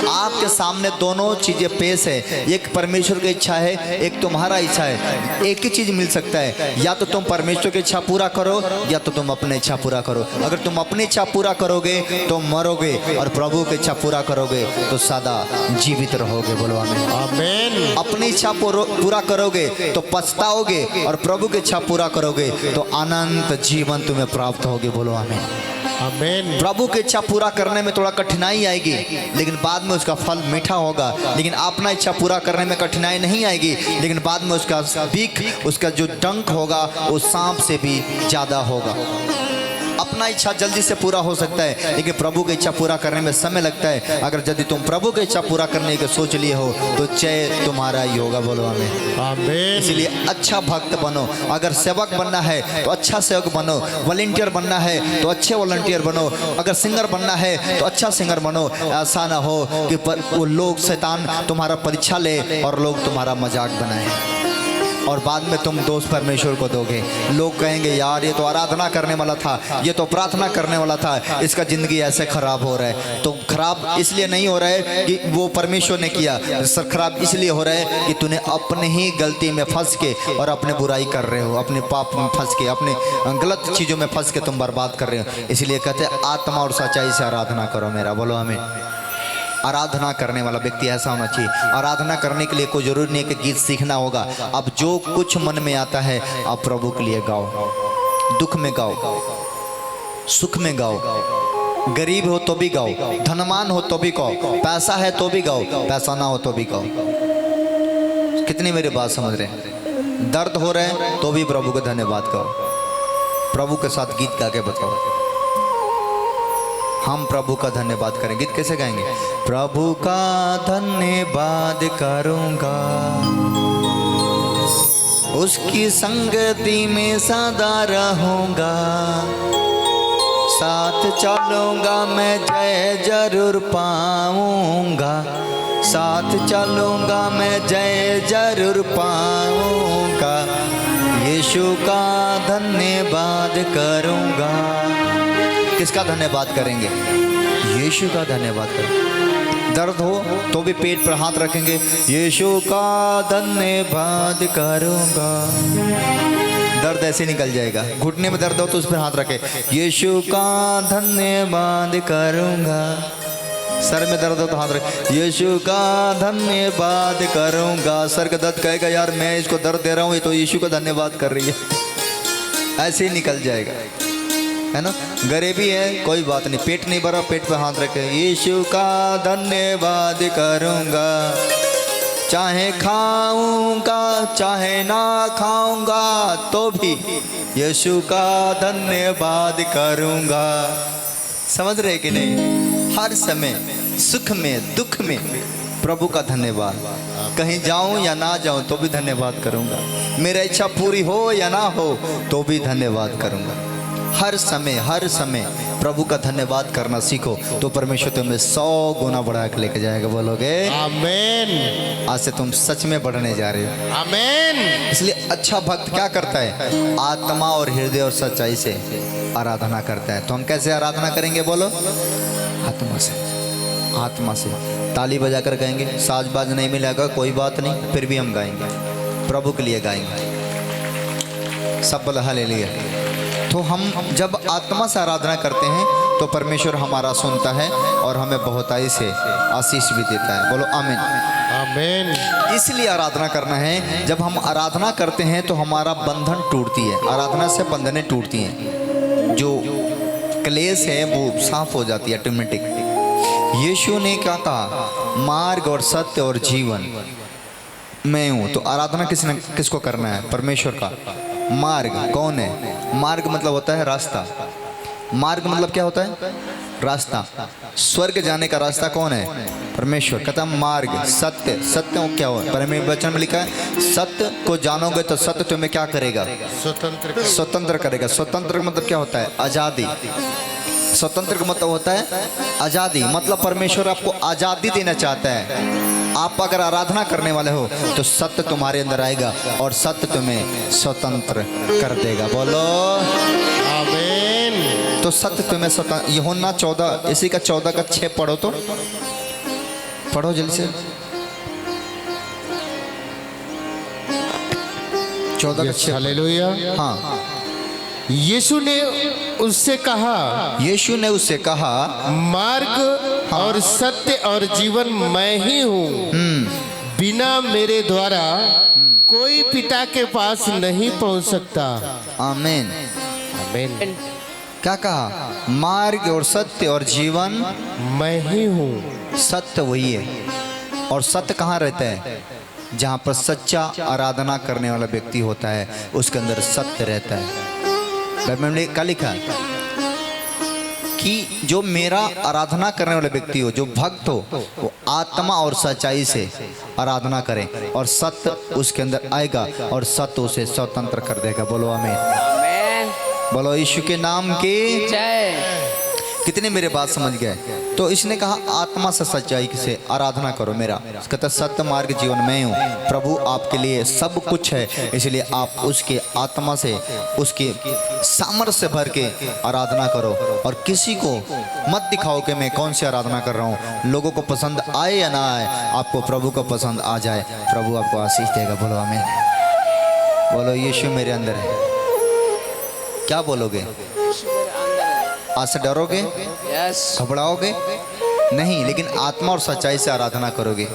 आपके सामने दोनों चीजें पेश है, एक परमेश्वर की इच्छा है, एक तुम्हारा इच्छा है। एक ही चीज मिल सकता है, या तो तुम परमेश्वर की इच्छा पूरा करो या तो तुम अपनी इच्छा पूरा करो। अगर तुम अपनी इच्छा पूरा करोगे तो मरोगे और प्रभु की इच्छा पूरा करोगे तो सदा जीवित रहोगे। बोलो आमीन। आमीन। अपनी इच्छा पूरा करोगे तो पछताओगे और प्रभु की इच्छा पूरा करोगे तो अनंत जीवन तुम्हें प्राप्त होगी। बोलो आमीन। आमीन। प्रभु की इच्छा पूरा करने में थोड़ा कठिनाई आएगी लेकिन बाद में उसका फल मीठा होगा। लेकिन अपना इच्छा पूरा करने में कठिनाई नहीं आएगी लेकिन बाद में उसका बीक, उसका जो डंक होगा वो सांप से भी ज़्यादा होगा। अपना इच्छा जल्दी से पूरा हो सकता है लेकिन प्रभु की इच्छा पूरा करने में समय लगता है। अगर यदि तुम प्रभु की इच्छा पूरा करने के सोच लिए हो तो जय तुम्हारा ही होगा। बोलो आमीन। आमीन। इसलिए अच्छा भक्त बनो। अगर सेवक बनना है तो अच्छा सेवक बनो। वॉलंटियर बनना है तो अच्छे वॉलंटियर बनो। अगर सिंगर बनना है तो अच्छा सिंगर बनो। ऐसा ना हो कि वो लोग, शैतान तुम्हारा परीक्षा ले और लोग तुम्हारा मजाक बनाए और बाद में तुम दोष परमेश्वर को दोगे। लोग कहेंगे यार ये तो आराधना करने वाला था, ये तो प्रार्थना करने वाला था, इसका ज़िंदगी ऐसे खराब हो रहा है। तो खराब इसलिए नहीं हो रहा है कि वो परमेश्वर ने किया, खराब इसलिए हो रहा है कि तूने अपने ही गलती में फंस के और अपने बुराई कर रहे हो, अपने पाप में फंस के, अपने गलत चीज़ों में फंस के तुम बर्बाद कर रहे हो। इसलिए कहते हैं आत्मा और सच्चाई से आराधना करो मेरा। बोलो हमें। आराधना करने वाला व्यक्ति ऐसा होना चाहिए। आराधना करने के लिए कोई जरूरी नहीं है कि गीत सीखना होगा। अब जो कुछ मन में आता है आप प्रभु के लिए गाओ। दुख में गाओ, सुख में गाओ, गरीब हो तो भी गाओ, धनवान हो तो भी गाओ, पैसा है तो भी गाओ, पैसा ना हो तो भी गाओ। कितनी मेरी बात समझ रहे हैं? दर्द हो रहे हैं तो भी प्रभु को धन्यवाद गाओ। प्रभु के साथ गीत गा के बताओ। हम प्रभु का धन्यवाद करें। गीत कैसे गाएंगे? प्रभु का धन्यवाद करूंगा, उसकी संगति में सदा रहूंगा, साथ चलूंगा मैं जय जरूर पाऊंगा, साथ चलूंगा मैं जय जरूर पाऊंगा, यीशु का धन्यवाद करूंगा। किसका धन्यवाद करेंगे? यीशु का धन्यवाद करेंगे। दर्द हो तो भी पेट पर हाथ रखेंगे, यीशु का धन्यवाद करूंगा। दर्द ऐसे निकल जाएगा। घुटने में दर्द हो तो उस पर हाथ रखे, यीशु का धन्यवाद करूंगा। सर में दर्द हो तो हाथ रखे, यीशु का धन्यवाद करूंगा। सर का दर्द कहेगा यार मैं इसको दर्द दे रहा हूँ, ये तो यीशु का धन्यवाद कर रही है। ऐसे ही निकल जाएगा, है ना। गरीबी है कोई बात नहीं, पेट नहीं भरा, पेट पे हाथ रखे, यीशु का धन्यवाद करूंगा। चाहे खाऊंगा चाहे ना खाऊंगा तो भी यीशु का धन्यवाद करूंगा। समझ रहे कि नहीं? हर समय सुख में दुख में प्रभु का धन्यवाद। कहीं जाऊं या ना जाऊं तो भी धन्यवाद करूंगा। मेरी इच्छा पूरी हो या ना हो तो भी धन्यवाद करूंगा। हर समय प्रभु का धन्यवाद करना सीखो तो परमेश्वर तुम्हें 100 गुना बढ़ा के लेके जाएगा। बोलोगे आमीन। आज से तुम सच में बढ़ने जा रहे हो। आमीन। इसलिए अच्छा भक्त क्या करता है? आत्मा और हृदय और सच्चाई से आराधना करता है। तो हम कैसे आराधना करेंगे? बोलो आत्मा से। आत्मा से ताली बजा कर गाएंगे। साज बाज नहीं मिलेगा कोई बात नहीं, फिर भी हम गाएंगे, प्रभु के लिए गाएंगे। सब बोला हालेलुया। तो हम जब आत्मा से आराधना करते हैं तो परमेश्वर हमारा सुनता है और हमें बहुताई से आशीष भी देता है। बोलो आमीन। आमीन। इसलिए आराधना करना है। जब हम आराधना करते हैं तो हमारा बंधन टूटती है। आराधना से बंधनें टूटती हैं, जो क्लेश है वो साफ हो जाती है ऑटोमेटिक। यीशु ने क्या कहा? मार्ग और सत्य और जीवन मैं हूँ। तो आराधना किसको करना है? परमेश्वर का। मार्ग कौन है? मार्ग मतलब होता है रास्ता। मार्ग मतलब क्या होता है? रास्ता। स्वर्ग जाने का रास्ता कौन है? परमेश्वर। कहता मार्ग सत्य। सत्य क्या हो? परमेश्वर वचन में लिखा है सत्य को जानोगे तो सत्य तुम्हें क्या करेगा? स्वतंत्र करेगा। स्वतंत्र मतलब क्या होता है? आजादी। स्वतंत्र का मतलब होता है आजादी। मतलब परमेश्वर आपको आजादी देना चाहता है। आप अगर आराधना करने वाले हो तो सत्य तुम्हारे अंदर आएगा और सत्य तुम्हें स्वतंत्र कर देगा। बोलो आमीन। तो सत्य तुम्हें स्वतंत्र। यूहन्ना 14 इसी का 14 का 6 पढ़ो तो, पढ़ो जल्दी से। 14 का 6। हालेलुया। हाँ। यीशु ने उससे कहा, यीशु ने उससे कहा मार्ग और सत्य और जीवन मैं ही हूँ। बिना मेरे द्वारा कोई पिता के पास नहीं पहुँच सकता। आमीन। आमीन। क्या कहा? मार्ग और सत्य और जीवन मैं ही हूँ। सत्य वही है। और सत्य कहाँ रहता है? जहाँ पर सच्चा आराधना करने वाला व्यक्ति होता है उसके अंदर सत्य रहता है। बाइबल में क्या लिखा है कि जो मेरा आराधना करने वाला व्यक्ति हो, जो भक्त हो, वो आत्मा और सच्चाई से आराधना करे और सत्य उसके अंदर आएगा और सत्य उसे स्वतंत्र कर देगा। बोलो आमीन। बोलो यीशु के नाम की जय। कितने मेरे बात समझ गए? तो इसने कहा आत्मा से सच्चाई से आराधना करो मेरा। कहता सत्य मार्ग जीवन में हूँ। प्रभु आपके लिए सब कुछ है, इसलिए आप उसके आत्मा से उसके सामर्थ्य से भर के आराधना करो और किसी को मत दिखाओ कि मैं कौन सी आराधना कर रहा हूँ। लोगों को पसंद आए या ना आए, आपको प्रभु को पसंद आ जाए, प्रभु आपको आशीष देगा। बोलो आमीन। बोलो यीशु मेरे अंदर है। क्या बोलोगे? आज से डरोगे? यस। घबराओगे नहीं, लेकिन आत्मा और सच्चाई से आराधना करोगे।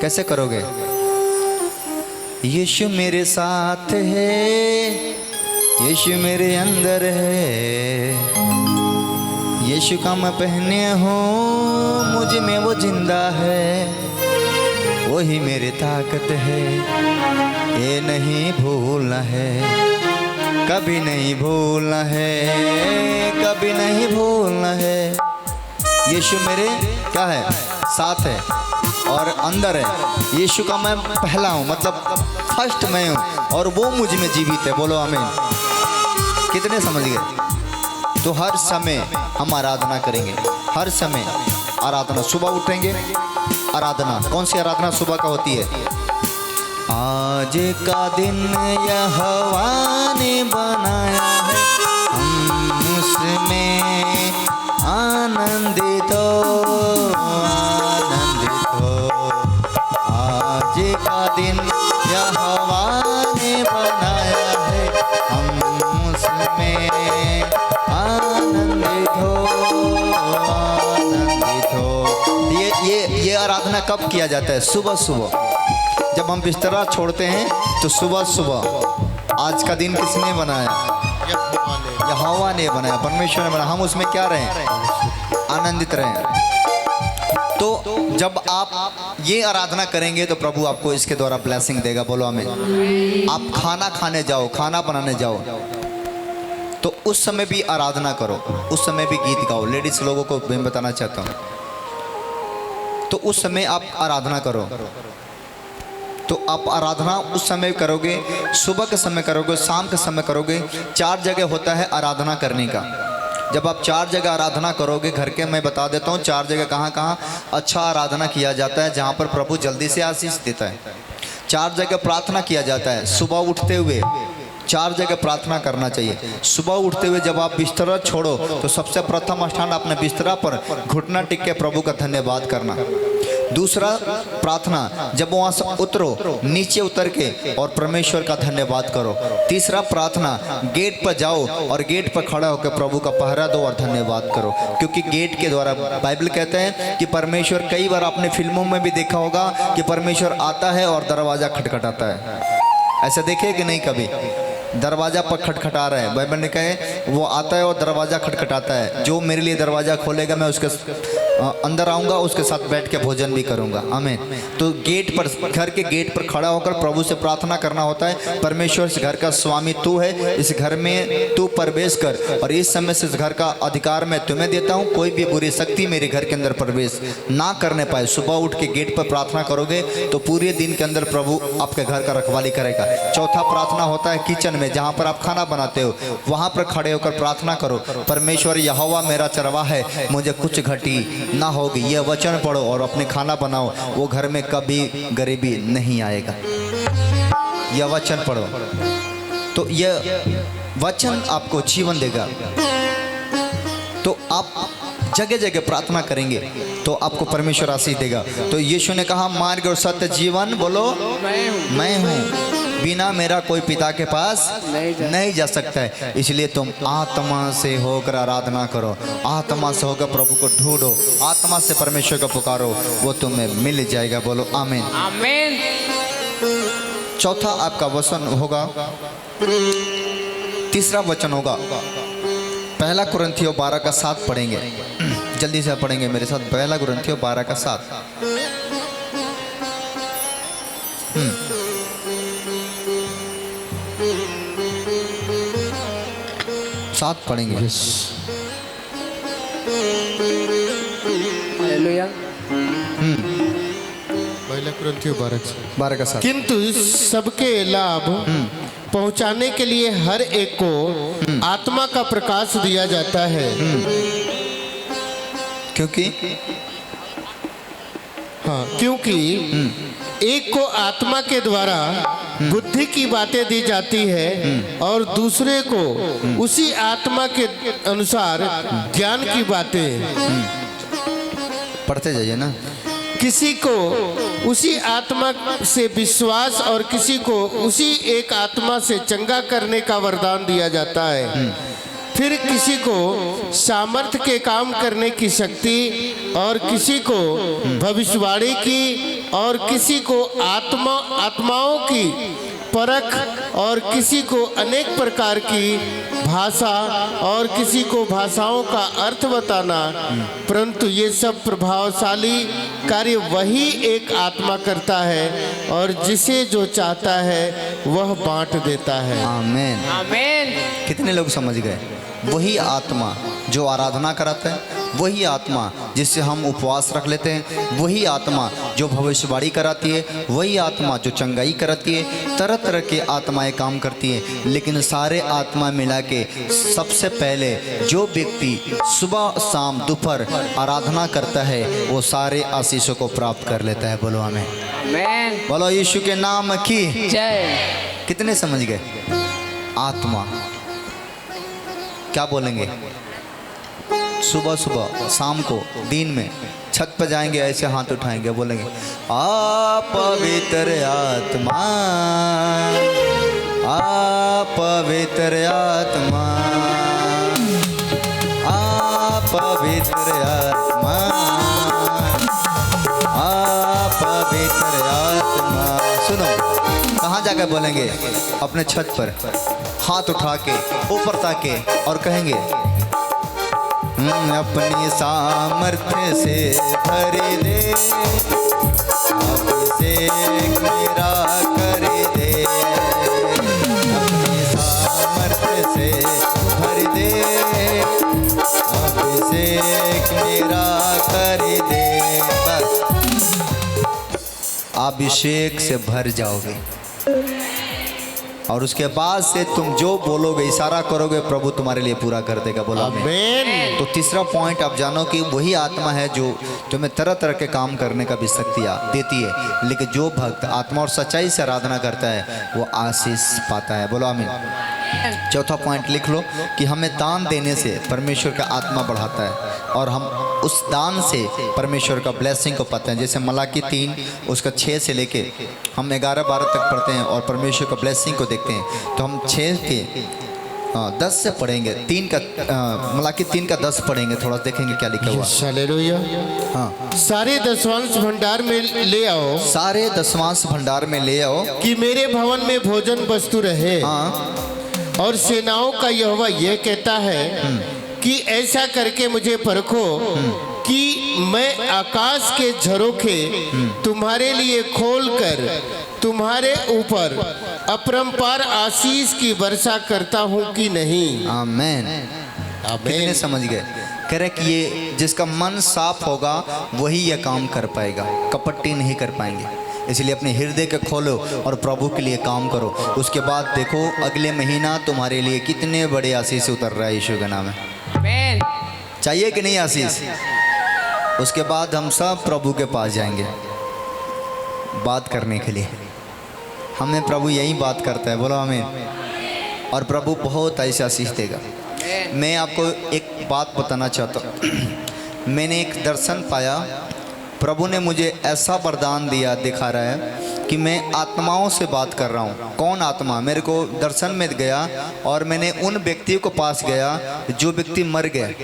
कैसे करोगे? यीशु मेरे साथ है, यीशु मेरे अंदर है, यीशु का मैं पहने हूँ, मुझ में वो जिंदा है, वही मेरी ताकत है, ये नहीं भूलना है, कभी नहीं भूलना है, कभी नहीं भूलना है। यीशु मेरे क्या है? साथ है और अंदर है। यीशु का मैं पहला हूँ, मतलब फर्स्ट मैं हूँ और वो मुझ में जीवित है। बोलो आमीन। कितने समझ गए? तो हर समय हम आराधना करेंगे, हर समय आराधना। सुबह उठेंगे आराधना। कौन सी आराधना सुबह का होती है? आज का दिन यहोवा ने बनाया है, हम उसमें आनंदित हो, आनंदित हो। आज का दिन यहोवा ने बनाया है, हम उसमें आनंदित हो, आनंदित हो। ये आराधना कब किया जाता है? सुबह सुबह जब हम बिस्तरा छोड़ते हैं तो सुबह सुबह आज का दिन किसने बनाया? यहोवा ने बनाया, परमेश्वर ने बनाया। हम उसमें क्या रहें? आनंदित रहें। तो जब आप ये आराधना करेंगे तो प्रभु आपको इसके द्वारा ब्लेसिंग देगा। बोलो आमीन। आप खाना खाने जाओ, खाना बनाने जाओ तो उस समय भी आराधना करो, उस समय भी गीत गाओ। लेडीज लोगों को मैं बताना चाहता हूँ, तो उस समय आप आराधना करो। तो आप आराधना उस समय करोगे, सुबह के समय करोगे, शाम के समय करोगे। 4 जगह होता है आराधना करने का। जब आप 4 जगह आराधना करोगे घर के, मैं बता देता हूँ 4 जगह कहाँ कहाँ अच्छा आराधना किया जाता है, जहाँ पर प्रभु जल्दी से आशीष देता है। 4 जगह प्रार्थना किया जाता है। सुबह उठते हुए 4 जगह प्रार्थना करना चाहिए। सुबह उठते हुए जब आप बिस्तरा छोड़ो तो सबसे प्रथम स्थान अपने बिस्तरा पर घुटना टिक के प्रभु का धन्यवाद करना। दूसरा प्रार्थना जब वहाँ से उतरो, नीचे उतर के और परमेश्वर का धन्यवाद करो। तीसरा प्रार्थना गेट पर जाओ और गेट पर खड़ा होकर प्रभु का पहरा दो और धन्यवाद करो, क्योंकि गेट के द्वारा बाइबल कहते हैं कि परमेश्वर, कई बार आपने फिल्मों में भी देखा होगा कि परमेश्वर आता है और दरवाज़ा खटखटाता है। ऐसा देखे कि नहीं? कभी दरवाज़ा पर खटखटा रहा है। बाइबल ने कहे वो आता है और दरवाज़ा खटखटाता है। जो मेरे लिए दरवाज़ा खोलेगा मैं उसके अंदर आऊंगा, उसके साथ बैठ के भोजन भी करूंगा। आमीन। तो गेट पर, घर के गेट पर खड़ा होकर प्रभु से प्रार्थना करना होता है, परमेश्वर इस घर का स्वामी तू है, इस घर में तू प्रवेश कर और इस समय से इस घर का अधिकार मैं तुम्हें देता हूँ, कोई भी बुरी शक्ति मेरे घर के अंदर प्रवेश ना करने पाए। सुबह उठ के गेट पर प्रार्थना करोगे तो पूरे दिन के अंदर प्रभु आपके घर का रखवाली करेगा। चौथा प्रार्थना होता है किचन में, जहाँ पर आप खाना बनाते हो वहाँ पर खड़े होकर प्रार्थना करो, परमेश्वर यहोवा मेरा चरवाहा है, मुझे कुछ घटी ना होगी, यह वचन पढ़ो और अपने खाना बनाओ, वो घर में कभी गरीबी नहीं आएगा। यह वचन पढ़ो तो यह वचन आपको जीवन देगा। तो आप जगह जगह प्रार्थना करेंगे तो आपको परमेश्वर आशीष देगा। तो यीशु ने कहा मार्ग और सत्य जीवन, बोलो मैं हूँ, बिना मेरा कोई पिता के पास नहीं जा सकता है। इसलिए तुम आत्मा से होकर आराधना करो, आत्मा से होकर प्रभु को ढूंढो, आत्मा से परमेश्वर को पुकारो, वो तुम्हें मिल जाएगा। बोलो आमीन। आमीन। चौथा आपका वचन होगा, तीसरा वचन होगा पहला कुरिन्थियों 12:7 पढ़ेंगे, जल्दी से पढ़ेंगे मेरे साथ। पहला कुरिन्थियों 12:7 7 पढ़ेंगे। हालेलुया। पहला कुरिन्थियों 12:7। किंतु सबके लाभ पहुंचाने के लिए हर एक को आत्मा का प्रकाश दिया जाता है। क्योंकि एक को आत्मा के द्वारा बुद्धि की बातें दी जाती है और दूसरे को उसी आत्मा के अनुसार ज्ञान की बातें। पढ़ते जाइए ना। किसी को उसी आत्मा से विश्वास और किसी को उसी एक आत्मा से चंगा करने का वरदान दिया जाता है। फिर किसी को सामर्थ्य के काम करने की शक्ति और किसी को भविष्यवाणी की और किसी को आत्माओं की परख और किसी को अनेक प्रकार की भाषा और किसी को भाषाओं का अर्थ बताना। परंतु ये सब प्रभावशाली कार्य वही एक आत्मा करता है और जिसे जो चाहता है वह बांट देता है। आमीन। आमीन। कितने लोग समझ गए? वही आत्मा जो आराधना कराता है, वही आत्मा जिससे हम उपवास रख लेते हैं, वही आत्मा जो भविष्यवाणी कराती है, वही आत्मा जो चंगाई कराती है। तरह तरह की आत्माएं काम करती हैं, लेकिन सारे आत्मा मिला के सबसे पहले जो व्यक्ति सुबह शाम दोपहर आराधना करता है वो सारे आशीषों को प्राप्त कर लेता है। बोलो आमीन। आमीन। बोलो यीशु के नाम की जय। कितने समझ गए? आत्मा क्या बोलेंगे? सुबह सुबह शाम को दिन में छत पर जाएंगे, ऐसे हाथ उठाएंगे, बोलेंगे आ पवित्र आत्मा, आ पवित्र आत्मा, आ पवित्र आत्मा, आ पवित्र आत्मा। सुनो, कहाँ जाकर बोलेंगे? अपने छत पर हाथ उठा के ऊपर ताके और कहेंगे अपनी सामर्थ्य से भर दे, अभिषेक मेरा कर दे, अपनी सामर्थ्य से भर दे, अभिषेक मेरा कर दे। बस अभिषेक से भर जाओगे और उसके बाद से तुम जो बोलोगे, इशारा करोगे, प्रभु तुम्हारे लिए पूरा कर देगा। बोलो आमीन। तो तीसरा पॉइंट आप जानो कि वही आत्मा है जो तुम्हें तरह तरह के काम करने का भी शक्ति देती है, लेकिन जो भक्त आत्मा और सच्चाई से आराधना करता है वो आशीष पाता है। बोलो आमीन। चौथा पॉइंट लिख लो कि हमें दान देने से परमेश्वर का आत्मा बढ़ाता है और हम उस दान से परमेश्वर का ब्लेसिंग को पाते हैं। जैसे मलाकी 3 उसका 6 से लेके हम 11-12 तक पढ़ते हैं और परमेश्वर का ब्लेसिंग को देखते हैं। तो हम 6 के 10 से पढ़ेंगे, 3 का मलाकी 3 का 10 पढ़ेंगे, थोड़ा देखेंगे क्या लिखा हुआ। हालेलुया। हाँ, सारे दशवांश भंडार में ले आओ, सारे दशवांश भंडार में ले आओ कि मेरे भवन में भोजन वस्तु रहे। हाँ, और सेनाओं का यहोवा यह कहता है कि ऐसा करके मुझे परखो कि मैं आकाश के झरोखे तुम्हारे लिए खोलकर तुम्हारे ऊपर अपरंपार आशीष की वर्षा करता हूँ कि नहीं। आमेन। कितने समझ गए? कह रहे कि ये जिसका मन साफ होगा वही ये काम कर पाएगा, कपट्टी नहीं कर पाएंगे। इसलिए अपने हृदय के खोलो और प्रभु के लिए काम करो। उसके बाद देखो अगले महीना तुम्हारे लिए कितने बड़े आशीष उतर रहा है यीशु के नाम में। चाहिए कि नहीं आशीष? उसके बाद हम सब प्रभु के पास जाएंगे बात करने के लिए। हमें प्रभु यही बात करता है, बोलो हमें। और प्रभु बहुत ऐसा आशीष देगा। मैं आपको एक बात बताना चाहता हूँ। मैंने एक दर्शन पाया, प्रभु ने मुझे ऐसा वरदान दिया, दिखा रहा है कि मैं आत्माओं से बात कर रहा हूँ। कौन आत्मा? मेरे को दर्शन में गया और मैंने उन व्यक्तियों को पास गया जो व्यक्ति मर गए।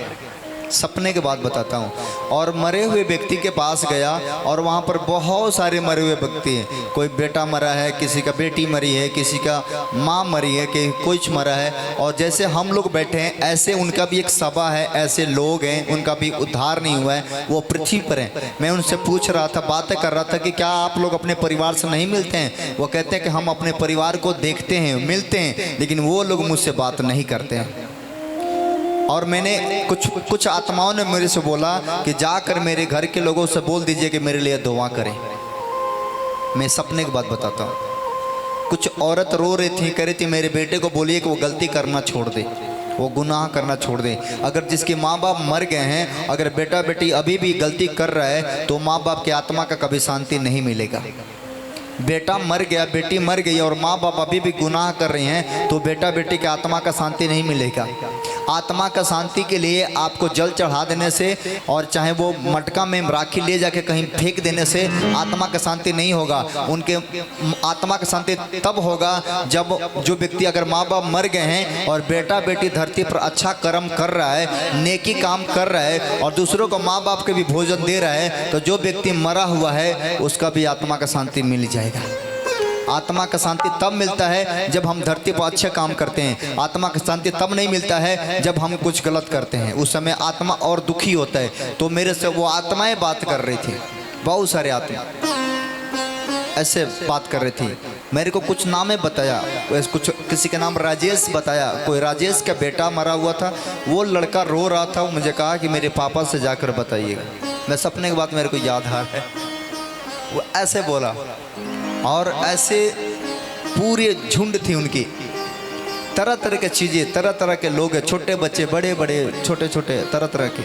सपने के बाद बताता हूँ। और मरे हुए व्यक्ति के पास गया और वहाँ पर बहुत सारे मरे हुए व्यक्ति हैं। कोई बेटा मरा है, किसी का बेटी मरी है, किसी का माँ मरी है, कि कुछ मरा है। और जैसे हम लोग बैठे हैं ऐसे उनका भी एक सभा है, ऐसे लोग हैं, उनका भी उद्धार नहीं हुआ है, वो पृथ्वी पर हैं। मैं उनसे पूछ रहा था, बातें कर रहा था कि क्या आप लोग अपने परिवार से नहीं मिलते हैं? वो कहते हैं कि हम अपने परिवार को देखते हैं, मिलते हैं, लेकिन वो लोग मुझसे बात नहीं करते हैं। और मैंने कुछ आत्माओं ने मेरे से बोला कि जाकर मेरे घर के लोगों से बोल दीजिए कि मेरे लिए दुआ करें। मैं सपने की बात बताता हूँ। कुछ औरत रो रही थी, कह रही थी मेरे बेटे को बोलिए कि वो गलती करना छोड़ दे, वो गुनाह करना छोड़ दे। अगर जिसके माँ बाप मर गए हैं, अगर बेटा बेटी अभी भी गलती कर रहा है तो माँ बाप की आत्मा का कभी शांति नहीं मिलेगा। बेटा मर गया, बेटी मर गई और माँ बाप अभी भी गुनाह कर रहे हैं तो बेटा बेटी की आत्मा का शांति नहीं मिलेगा। आत्मा का शांति के लिए आपको जल चढ़ा देने से और चाहे वो मटका में राखी ले जाके कहीं फेंक देने से आत्मा का शांति नहीं होगा। उनके आत्मा का शांति तब होगा जब जो व्यक्ति, अगर माँ बाप मर गए हैं और बेटा बेटी धरती पर अच्छा कर्म कर रहा है, नेकी काम कर रहा है और दूसरों को माँ बाप के भी भोजन दे रहा है, तो जो व्यक्ति मरा हुआ है उसका भी आत्मा का शांति मिल जाएगा। आत्मा का शांति तब मिलता है जब हम धरती पर अच्छे काम करते हैं। आत्मा का शांति तब नहीं मिलता है जब हम कुछ गलत करते हैं, उस समय आत्मा और दुखी होता है। तो मेरे से वो आत्माएं बात कर रही थी, बहुत सारे आत्मा ऐसे बात कर रही थी। मेरे को कुछ नामें बताया, कुछ किसी का नाम राजेश बताया, कोई राजेश का बेटा मरा हुआ था, वो लड़का रो रहा था। मुझे कहा कि मेरे पापा से जाकर बताइएगा। मैं सपने के बाद मेरे को याद आ रहा है, वो ऐसे बोला। और ऐसे पूरे झुंड थी उनकी, तरह तरह की चीज़ें, तरह तरह के लोग, छोटे बच्चे, बड़े बड़े, छोटे छोटे, तरह तरह के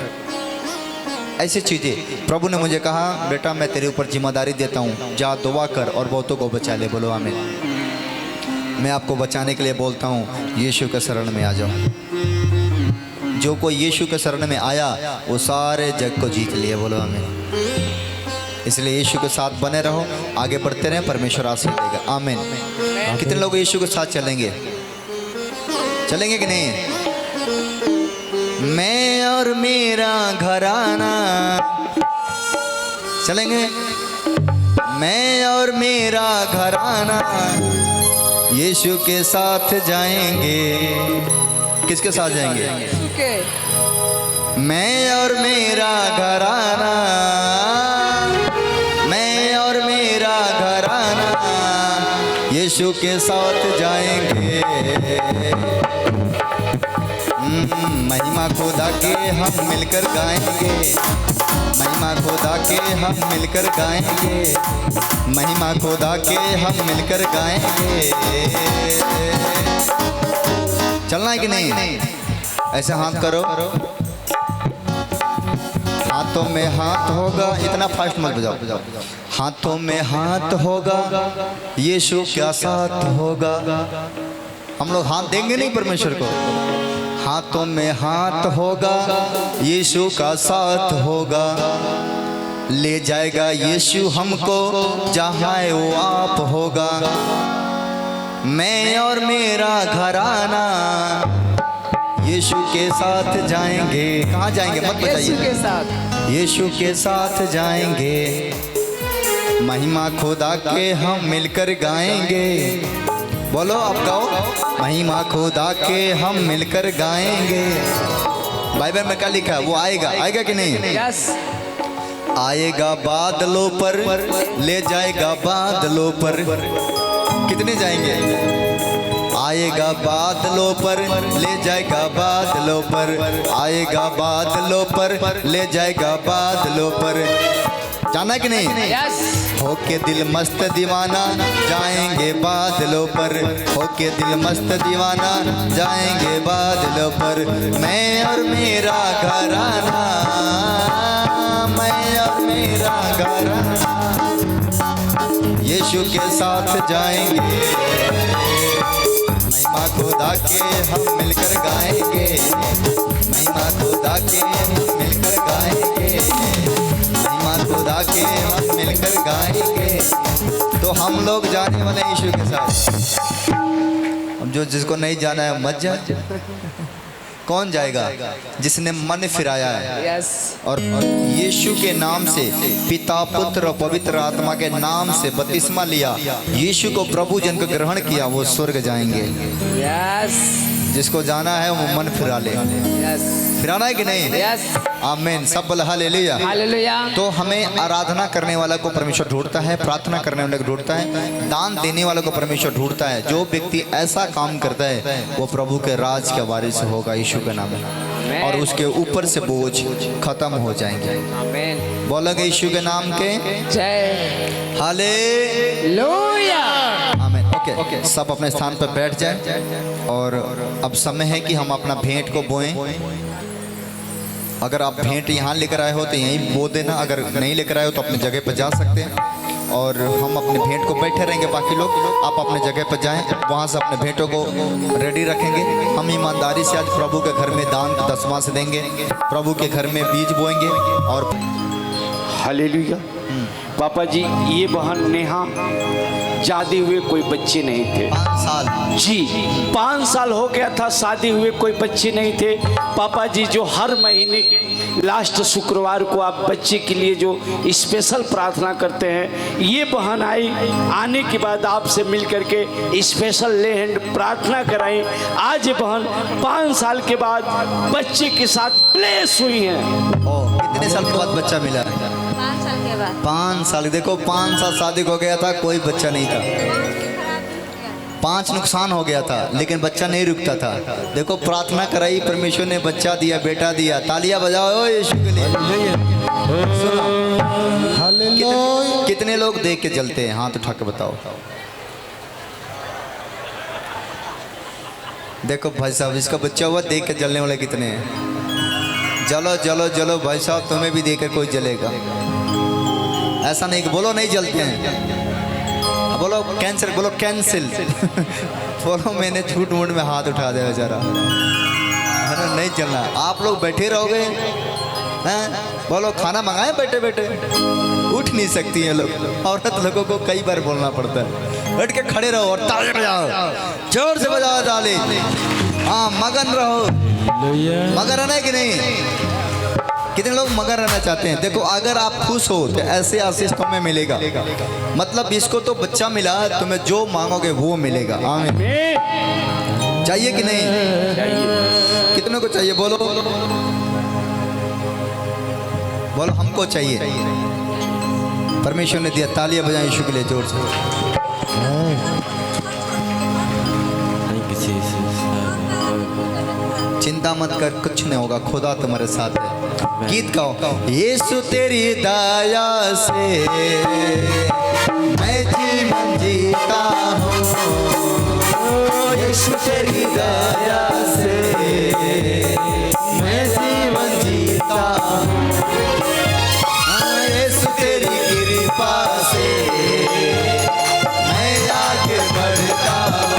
ऐसी चीज़ें। प्रभु ने मुझे कहा बेटा मैं तेरे ऊपर जिम्मेदारी देता हूँ, जा दुआ कर और बहुतों को बचा ले। बोलो आमीन। मैं आपको बचाने के लिए बोलता हूँ, यीशु के शरण में आ जाओ। जो कोई यीशु के शरण में आया वो सारे जग को जीत लिए। बोलो आमीन। इसलिए यीशु के साथ बने रहो, आगे बढ़ते रहें, परमेश्वर आशीष देगा। आमीन। कितने लोग यीशु के साथ चलेंगे? चलेंगे कि नहीं? मैं और मेरा घराना चलेंगे। मैं और मेरा घराना यीशु के साथ जाएंगे। किसके साथ जाएंगे? मैं और मेरा घराना, मैं और मेरा घराना यीशु के साथ जाएंगे। महिमा खुदा के हम मिलकर गाएंगे, महिमा खुदा के हम मिलकर गाएंगे, महिमा खुदा के हम मिलकर गाएंगे। चलना है कि नहीं? ऐसे हाथ करो, हाथों में हाथ होगा, इतना फास्ट मत बजाओ। हाथों में हाथ होगा, यीशु क्या साथ होगा। हम लोग हाथ देंगे नहीं परमेश्वर को। हाथों में हाथ होगा, यीशु का साथ होगा। ले जाएगा यीशु हमको जहाँ वो आप होगा। मैं और मेरा घराना यीशु के साथ जाएंगे। कहाँ जाएंगे मत बताइए। यीशु के साथ, यीशु के साथ जाएंगे। महिमा खुदा के हम मिलकर गाएंगे। बोलो आप गाओ। महिमा खुदा के हम मिलकर गाएंगे, बाइबल में क्या लिखा है? वो आएगा, आएगा कि नहीं? यस आएगा बादलों पर, ले जाएगा बादलों पर। कितने जाएंगे? आएगा बादलों पर, ले जाएगा बादलों पर। आएगा बादलों पर, ले जाएगा बादलों पर। जाना कि नहीं? यस होके दिल मस्त दीवाना जाएंगे बादलों पर। होके दिल मस्त दीवाना जाएंगे बादलों पर। मैं और मेरा घराना, मैं और मेरा घराना यीशु के साथ जाएंगे। महिमा खुदा के हम मिलकर गाएंगे। महिमा खुदा के हम मिलकर गाएंगे। महिमा खुदा के हम मिलकर गाएंगे। तो हम लोग जाने वाले यीशु के साथ। अब जो जिसको नहीं जाना है मत जा। कौन जाएगा? जिसने मन फिराया है यस और यीशु के नाम से, पिता पुत्र और पवित्र आत्मा के नाम से बपतिस्मा लिया, यीशु को प्रभु जन को ग्रहण किया, वो स्वर्ग जाएंगे। यस जिसको जाना है वो मन फिरा ले। यस फिराना है कि नहीं? यस आमीन। सब बोल हालेलुया। हालेलुया। तो हमें आराधना करने वाला को परमेश्वर ढूंढता है, प्रार्थना करने वाले को ढूंढता है, दान देने वाले को परमेश्वर ढूंढता है। जो व्यक्ति ऐसा काम करता है वो प्रभु के राज का वारिस होगा यीशु के नाम में, और उसके ऊपर से बोझ खत्म हो जाएंगे। आमीन। बोलोगे यीशु के नाम के जय हालेलुया। आमीन। ओके, सब अपने स्थान पर बैठ जाए और अब समय है कि हम अपना भेंट को बोएं। अगर आप भेंट यहाँ लेकर आए हो तो यहीं बो देना, अगर नहीं लेकर आए हो तो अपनी जगह पर जा सकते हैं। और हम अपने भेंट को बैठे रहेंगे, बाकी लोग आप अपने जगह पर जाएं, वहाँ से अपने भेंटों को रेडी रखेंगे। हम ईमानदारी से आज प्रभु के घर में दान दसवां से देंगे, प्रभु के घर में बीज बोएंगे। और हालेलुया। पापा जी, ये बहन नेहा शादी हुए कोई बच्चे नहीं थे। 5 साल जी 5 साल हो गया था शादी हुए, कोई बच्चे नहीं थे। पापा जी जो हर महीने के लास्ट शुक्रवार को आप बच्चे के लिए जो स्पेशल प्रार्थना करते हैं, ये बहन आई, आने के बाद आपसे मिल करके स्पेशल ले हैंड प्रार्थना कराई। आज ये बहन 5 साल के बाद बच्चे के साथ ब्लेस हुई हैं। कितने साल के बाद बच्चा मिला? 5 साल के बाद। 5 साल। देखो 5 साल शादी हो गया था, कोई बच्चा नहीं था। 5 नुकसान हो गया था लेकिन बच्चा नहीं रुकता था। देखो प्रार्थना कराई, परमेश्वर ने बच्चा दिया, बेटा दिया। तालियां बजाओ यीशु के लिए। सुनो, कितने लोग देख के जलते हैं? हाथ उठा के बताओ। देखो भाई साहब, इसका बच्चा हुआ, देख के जलने वाले कितने हैं? जलो जलो जलो भाई साहब, तुम्हें भी देखकर कोई जलेगा। ऐसा नहीं कि बोलो नहीं जलते हैं, बोलो कैंसिल, बोलो कैंसिल। बोलो मैंने झूठ मूठ में हाथ उठा दिया बेचारा, अरे नहीं चलना। आप लोग बैठे रहोगे हैं? बोलो खाना मंगाए बैठे बैठे, उठ नहीं सकती हैं लोग। औरत लोगों को कई बार बोलना पड़ता है, बैठ के खड़े रहो और ताली बजाओ, जोर से बजाओ ताली। हाँ, मगन रहो। मगर रहना है कि नहीं? कितने लोग मगर रहना चाहते हैं? देखो अगर आप खुश हो तो ऐसे आशीष तुम्हें मिलेगा। मतलब इसको तो बच्चा मिला, तुम्हें जो मांगोगे वो मिलेगा। आमीन। चाहिए कि नहीं? चाहिए। कितने को चाहिए? बोलो बोलो, हमको चाहिए। परमेश्वर ने दिया। तालियां बजाएं यीशु के लिए जोर से। चिंता मत कर, कुछ नहीं होगा, खुदा तुम्हारे साथ है। गीत गाओ। यीशु तेरी दया से मैं जीवन जीता हूँ, यीशु तेरी दया से मैं जीवन जीता हूँ, यीशु तेरी कृपा से मैं आगे बढ़ता हूँ।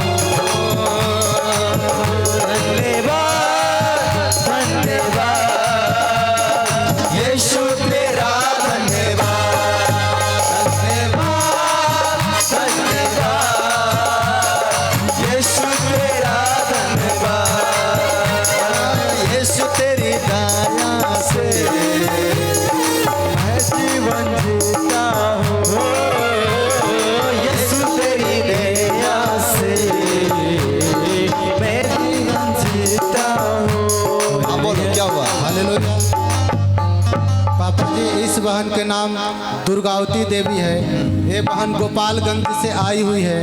नाम दुर्गावती देवी है। ये बहन गोपालगंज से आई हुई है।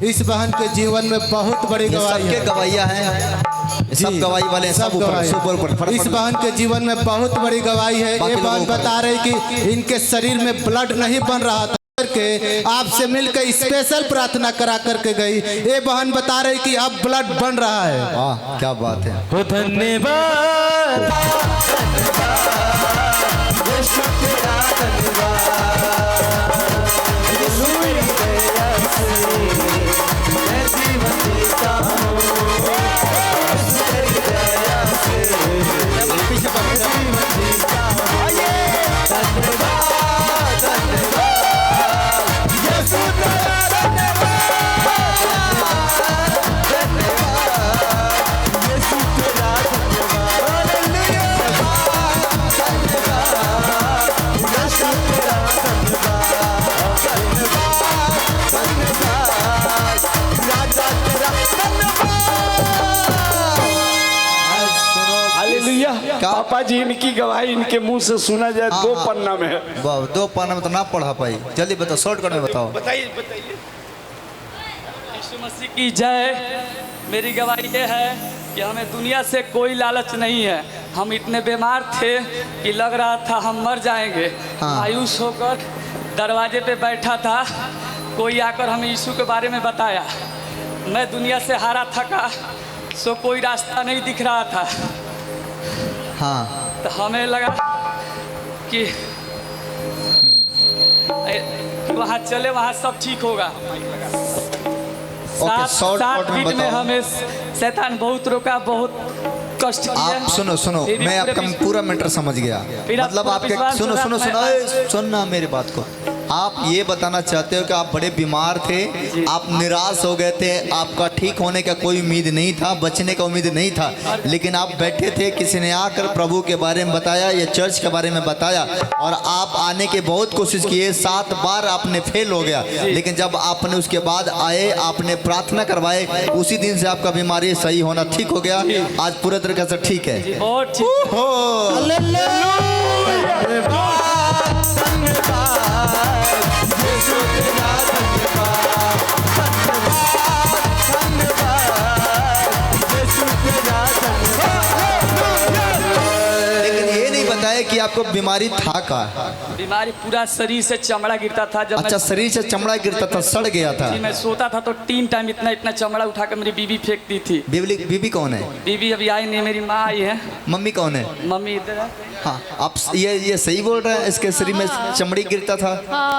इस बहन के जीवन में बहुत बड़ी गवाही सबके है। गवाहियाँ हैं, सब गवाही वाले हैं, सब गवाही। ऊपर इस बहन के जीवन में बहुत बड़ी गवाही है। ये बहन बता रही कि इनके शरीर में ब्लड नहीं बन रहा था, के आपसे मिलकर स्पेशल प्रार्थना करा करके गई। ये बहन बता रही कि अब ब्लड बन रहा है। वाह क्या बात है। हो धन्यवाद। पापा जी इनकी गवाही इनके मुंह से सुना जाए। दो पन्ना में है। वाह, 2 पन्ना में तो ना पढ़ा पाई। जल्दी बताओ, शॉर्टकट में बताओ। बताइए बताइए। यीशु मसीह की जय। मेरी गवाही ये है कि हमें दुनिया से कोई लालच नहीं है। हम इतने बीमार थे कि लग रहा था हम मर जाएंगे। मायूस होकर दरवाजे पे बैठा था, कोई आकर हमें यीशु के बारे में बताया। मैं दुनिया से हारा थका, सो कोई रास्ता नहीं दिख रहा था। हाँ, तो हमें लगा कि वहाँ चले, वहाँ सब ठीक होगा। सात फीट में हमें शैतान बहुत रोका, बहुत कष्ट किया। आप सुनो, मैं आपका पूरा मैटर समझ गया। मतलब आपके सुनना मेरी बात को। आप ये बताना चाहते हो कि आप बड़े बीमार थे, आप निराश हो गए थे, आपका ठीक होने का कोई उम्मीद नहीं था, बचने का उम्मीद नहीं था, लेकिन आप बैठे थे, किसी ने आकर प्रभु के बारे में बताया या चर्च के बारे में बताया, और आप आने की बहुत कोशिश किए। 7 बार आपने फेल हो गया, लेकिन जब आपने उसके बाद आए, आपने प्रार्थना करवाए, उसी दिन से आपका बीमारी सही होना ठीक हो गया। आज पूरे तरीके से ठीक है। बहुत ठीक हो। लेकिन ये नहीं बताया कि आपको बीमारी था का। बीमारी पूरा शरीर से चमड़ा गिरता था। जब अच्छा, शरीर से चमड़ा गिरता था, सड़ गया था। मैं सोता था तो 3 टाइम इतना चमड़ा उठा कर मेरी बीवी फेंकती थी। बीबी कौन है? बीवी अभी आई नहीं, मेरी माँ आई है। मम्मी कौन है? मम्मी इधर है। हाँ, आप ये सही बोल रहे हैं। इसके शरीर में चमड़ी गिरता था,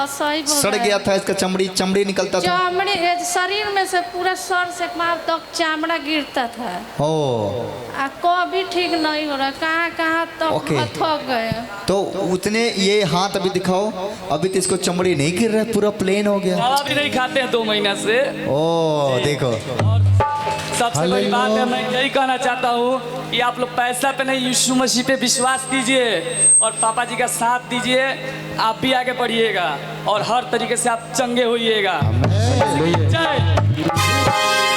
सही बोल सड़ गया था, इसका चमड़ी निकलता था। चमड़ी शरीर में से पूरा सर से मार तक चमड़ा गिरता था। ओ, कभी ठीक नहीं हो रहा, कहाँ तक थक गए। तो उतने ये हाथ अभी दिखाओ, अभी तो इसको चमड़ी नहीं गिर रहा है, पूरा प्लेन हो गया। दवा भी नहीं खाते हैं 2 महीना से। ओ देखो, सबसे बड़ी बात है, मैं यही कहना चाहता हूँ कि आप लोग पैसा पे नहीं, यीशु मसीह पे विश्वास कीजिए और पापा जी का साथ दीजिए। आप भी आगे बढ़िएगा और हर तरीके से आप चंगे होइएगा।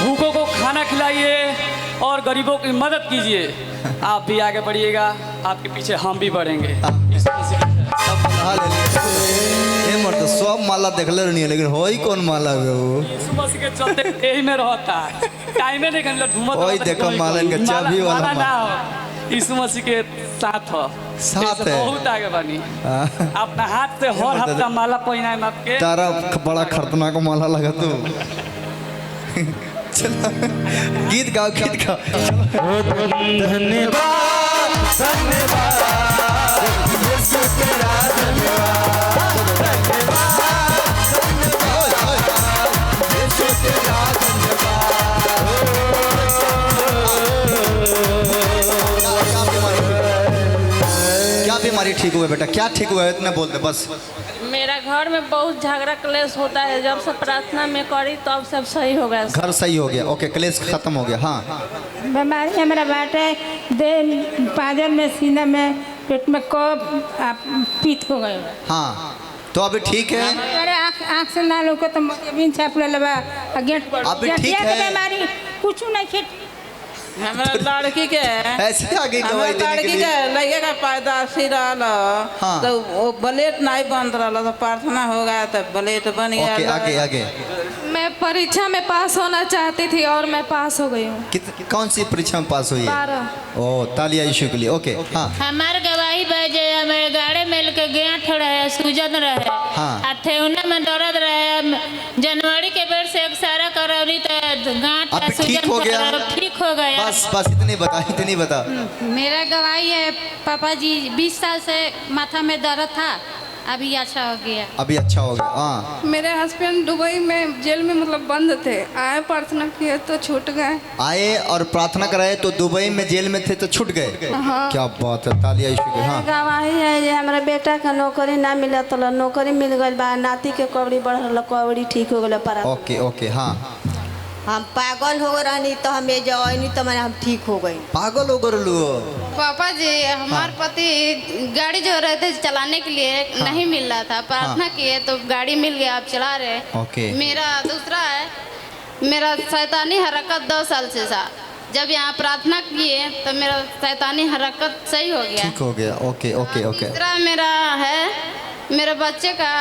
भूखों को खाना खिलाइए और गरीबों की मदद कीजिए। आप भी आगे बढ़िएगा, आपके पीछे हम भी बढ़ेंगे। तो सब माला देखले नहीं है, लेकिन हो ही कौन माला है वो? यीशु मसीह के चलते यही में रहता है। टाइम में नहीं घूमत। ओए देखो, माला के चाबी वाला ना हो, यीशु मसीह के साथ हो, साथ है। बहुत आगे बनी। अपना हाथ से हर हफ्ता माला पहनाए आपके। तारा बड़ा खतरनाक माला लगा तू। चलो गीत गाओ। क्या बीमारी ठीक हुआ बेटा? क्या ठीक हुआ है? इतना बोलते बस। मेरा घर में बहुत झगड़ा क्लेश होता है, जब से प्रार्थना में करी तब सब सही हो गया। घर सही हो गया। ओके, क्लेश खत्म हो गया। हाँ, बीमारी हमारा बाटे देह, पाजन में, सीना में, पेट में कफ, पीत हो गए। हाँ, तो अभी ठीक है। अरे आँख से ना लोग तो बिन छाप लबा गेट अभी ठीक है। बीमारी कुछ नहीं खेत हमारा लड़की के ऐसे आगे गवाही देने के लड़की लिए के लड़के का पैदाशी रहल हाँ। तो वो ब्लेड नहीं बन रहा तो प्रार्थना हो गया तो ब्लेड बन गया। ओके आगे आगे मैं परीक्षा में पास होना चाहती थी और मैं पास हो गई हूँ। कौन सी परीक्षा में पास हुई है? 12। ओ तालिया यीशु के लिए। ओके हाँ हमार गवाही बजे हमारे गाड़ी मिल के गेंठ रहे सूजन रहे हाँ। अठेउने में दर्द रहे जनवरी के बेर से एक्सरा करौरी तो गांठ अब ठीक हो गया? ठीक हो गया। बस इतनी बता मेरा गवाही है पापा जी 20 साल से माथा में दर्द था, अभी अच्छा हो गया। अभी अच्छा हो गया हाँ। मेरे हस्बैंड दुबई में जेल में मतलब बंद थे, आए प्रार्थना किए तो छूट गए। आए और प्रार्थना कराए तो दुबई में जेल में थे तो छूट गए। हाँ। क्या बात है, तालियां यीशु के। हाँ गवाही है जे हमारा बेटा का नौकरी ना मिला तो नौकरी मिल गई बा, नाती के कवड़ी बढ़ल कवड़ी ठीक हो गया पर। ओके ओके हाँ। हम पागल हो रही तो हम जवानी तो मैंने हम ठीक हो गई। पागल हो गए लू? पापा जी हमारे पति गाड़ी जो रहे थे चलाने के लिए नहीं मिल रहा था, प्रार्थना किए तो गाड़ी मिल गया, आप चला रहे। ओके। मेरा दूसरा है, मेरा शैतानी हरकत 2 साल से था, जब यहाँ प्रार्थना किए तो मेरा शैतानी हरकत सही हो गया। ठीक हो गया। Okay okay okay. तीसरा मेरा है, मेरे बच्चे का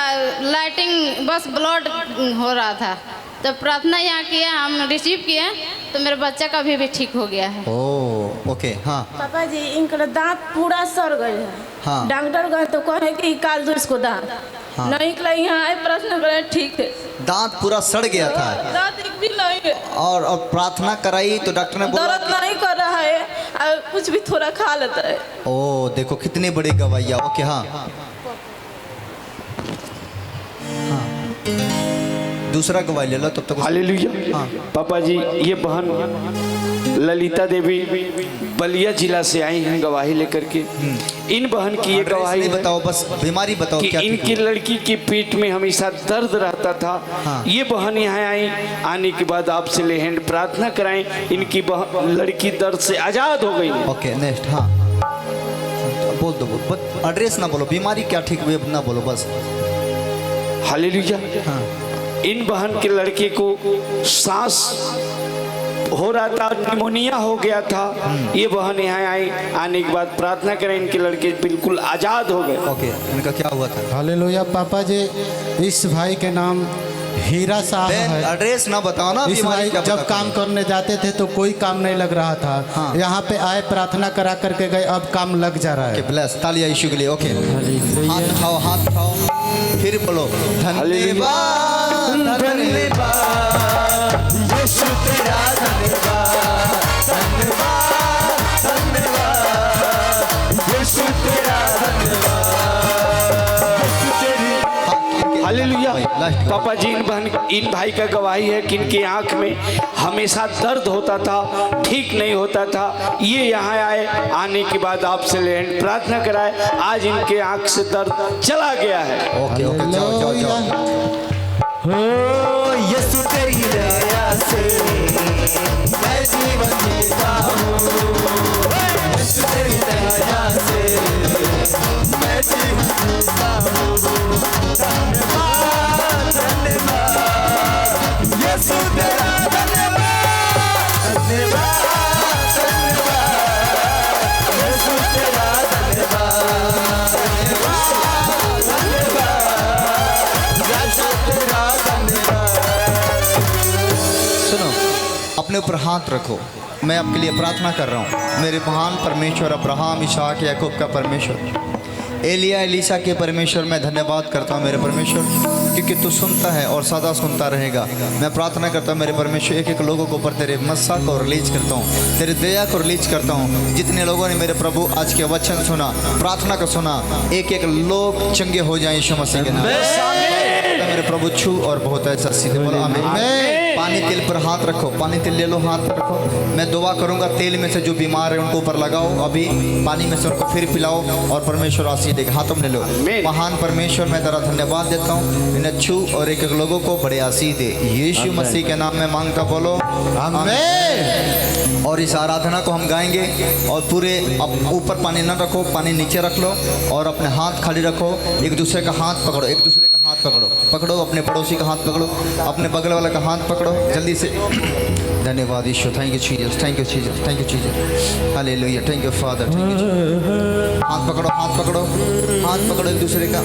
लाइटिंग बस ब्लड हो रहा था, तो प्रार्थना यहाँ किया, हम रिसीव किए तो मेरे बच्चा का भी ठीक हो गया है। ओ ओके हाँ। पापा जी इनका दांत पूरा सड़ गए है। हाँ। डॉक्टर गए तो कहे कि निकाल दो इसको दांत। हाँ। नहीं निकला, यहाँ आए प्रश्न करे ठीक है। दांत पूरा सड़ गया था दांत एक भी नहीं है और प्रार्थना कराई तो डॉक्टर ने बोला दर्द नहीं कर रहा है और कुछ भी थोड़ा खा लेता है। ओ देखो कितनी बड़ी गवाही। ओके हाँ। दूसरा गवाही ले लो तब तक। हालेलुया। हाँ। पापा जी ये बहन ललिता देवी बलिया जिला से आई हैं गवाही लेकर के। इन बहन की ये एड्रेस गवाही नहीं है बताओ, बस बीमारी बताओ कि क्या थी? इनकी लड़की की पीठ में हमेशा दर्द रहता था। हाँ। ये बहन यहाँ आई, आने के बाद आपसे ले हैंड प्रार्थना कराएं, इनकी लड़की दर्द से आजाद हो गई। ओके नेक्स्ट हाँ। बोल दो बोल, एड्रेस ना बोलो, बीमारी क्या ठीक हुई ना बोलो बस। हालेलुया। हाँ। इन बहन के लड़के को सांस हो रहा था, निमोनिया हो गया था। ये बहन यहाँ आई, आने के बाद प्रार्थना करें, इनके लड़के बिल्कुल आजाद हो गए। ओके इनका क्या हुआ था? हालेलुया। पापा जी इस भाई के नाम हीरा साहब है। एड्रेस ना बताओ ना। इस भाई जब काम करने जाते थे तो कोई काम नहीं लग रहा था। हाँ। यहाँ पे आए प्रार्थना करा करके गए, अब काम लग जा रहा है। ब्लेस तालियां यीशु के लिए। ओके हाथ उठाओ, हाथ उठाओ, फिर बोलो धन्यवाद धन्यवाद यीशु तेरा धन्यवाद धन्यवाद धन्यवाद यीशु तेरा धन्यवाद। हालेलुया। पापा जी इन भाई का गवाही है कि इनकी आंख में हमेशा दर्द होता था, ठीक नहीं होता था। ये यहाँ आए, आने के बाद आपसे लैंड प्रार्थना कराए, आज इनके आंख से दर्द चला गया है। ओके ओके जाओ जाओ जाओ। ओ यीशु तेरी दया से मैं जीवन जीता हूँ। यीशु तेरी दया से मैं जीवन जीता हूँ। धन्यवाद धन्यवाद यीशु तेरा धन्यवाद धन्यवाद धन्यवाद यीशु तेरा धन्यवाद धन्यवाद धन्यवाद यीशु तेरा धन्यवाद। सुनो, अपने ऊपर हाथ रखो, मैं आपके लिए प्रार्थना कर रहा हूँ। मेरे महान परमेश्वर अब्राहम इसहाक याकूब का परमेश्वर, एलिया एलीसा के परमेश्वर, मैं धन्यवाद करता हूँ मेरे परमेश्वर, क्योंकि तू सुनता है और सदा सुनता रहेगा। मैं प्रार्थना करता हूँ मेरे परमेश्वर, एक एक लोगों के ऊपर तेरे मस्सा को रिलीज करता हूँ, तेरे दया को रिलीज करता हूँ। जितने लोगों ने मेरे प्रभु आज के वचन सुना, प्रार्थना को सुना, एक एक लोग चंगे हो जाए यीशु मसीह के नाम। मेरे प्रभु छू और बहुत ऐसा सीधे बोलो आमीन। पानी तेल पर हाथ रखो, पानी तेल ले लो, हाथ पर रखो। मैं दुआ करूंगा, तेल में से जो बीमार है उनको ऊपर लगाओ, अभी पानी में से उनको फिर पिलाओ और परमेश्वर आशीष देगा। हाथों में ले लो। महान परमेश्वर मैं तेरा धन्यवाद देता हूँ, इन्हें छू और एक एक लोगों को बड़े आशीष दे, यीशु मसीह के नाम में मांगता बोलो आमीन। और इस आराधना को हम गाएंगे और पूरे ऊपर पानी न रखो, पानी नीचे रख लो और अपने हाथ खाली रखो, एक दूसरे का हाथ पकड़ो, एक दूसरे का हाथ पकड़ो। पकड़ो, अपने पड़ोसी का हाथ पकड़ो, अपने बगल वाले का हाथ पकड़ो जल्दी से। धन्यवाद ईश्वर, thank you Jesus, thank you Jesus, thank you Jesus, hallelujah, thank you Father, thank you Jesus. हाथ पकड़ो, हाथ पकड़ो, हाथ पकड़ो एक दूसरे का,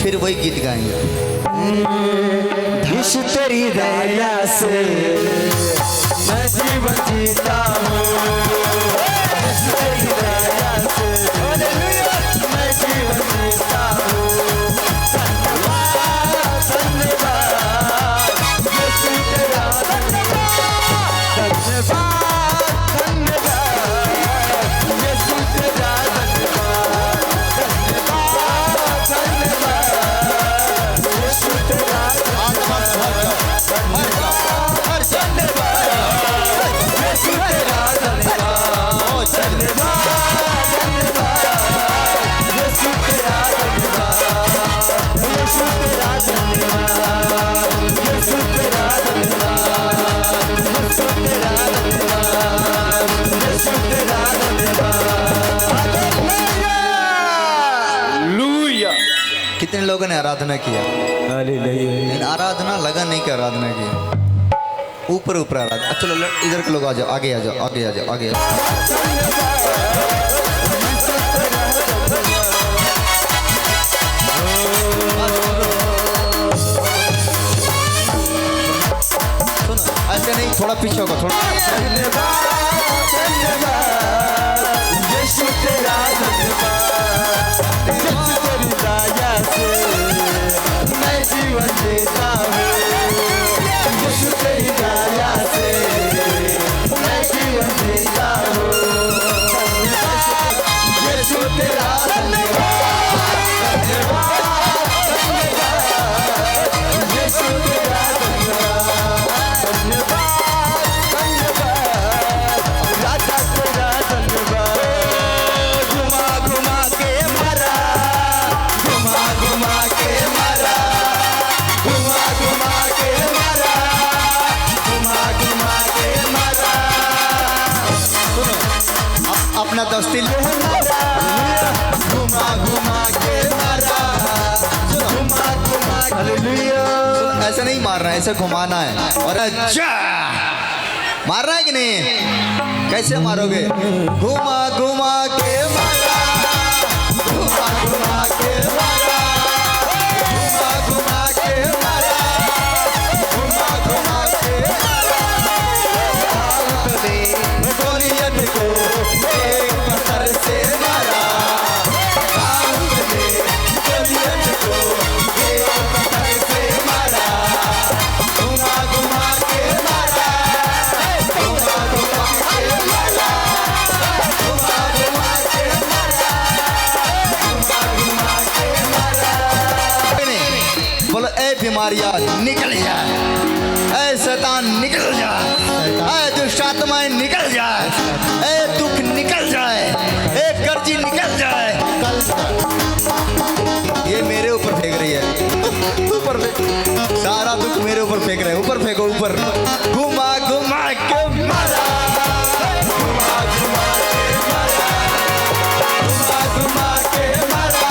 फिर वही गीत गाएंगे। यीशु तेरी दया से मैं जीवन जीता हूँ, यीशु तेरी दया से मैं जीवन जीता हूँ। धन्यवाद धन्यवाद यीशु तेरा, धन्यवाद धन्यवाद यीशु तेरा, धन्यवाद धन्यवाद यीशु तेरा, कितने लोगों ने आराधना किया? लेकिन आराधना लगन नहीं कि आराधना किया, ऊपर ऊपर आराधना। चलो इधर के लोग आ जाओ, आगे आ जाओ, आगे आ जाओ, आगे आ जाओ। सुनो ऐसे नहीं, थोड़ा पीछे होगा, थोड़ा। यीशु तेरा धन्यवाद, यीशु तेरी दया से मैं जीवन जीता हूँ, यीशु तेरी दया से मैं जीवन जीता हूँ। यीशु तेरा धन्यवाद, धन्यवाद यीशु तेरा धन्यवाद, धन्यवाद राजा तेरा धन्यवाद। घुमा घुमा के मरा, घुमा घुमा के मरा, घुमा घुमा के मरा, घुमा घुमा के मरा। सुनो अपना दस्ती घुमा घुमा के मरा, घुमा घुमा के। ऐसे नहीं मारना है, ऐसे घुमाना है और अच्छा मारना है कि नहीं? कैसे मारोगे? घुमा घुमा के मारा, घुमा घुमा के मारा, घुमा घुमा के मारा, घुमा घुमा के मारा। गोलियत को एक पत्थर से मारा, गोलियत को एक पत्थर से मारा, घुमा घुमा के मारा, घुमा घुमा के मारा, घुमा घुमा के मारा, घुमा घुमा के मारा। बोलो ए बीमारियां निकल जा, ए शैतान निकल जा, ए दुष्ट आत्माएं निकल जाए, ए दुख निकल जाए, ए कर्जी निकल जाए। ये मेरे ऊपर फेंक रही है, ऊपर सारा दुख मेरे ऊपर फेंक रहे हैं, ऊपर फेंको ऊपर। घुमा घुमा के मारा, घुमा घुमा के मारा, घुमा घुमा के मारा,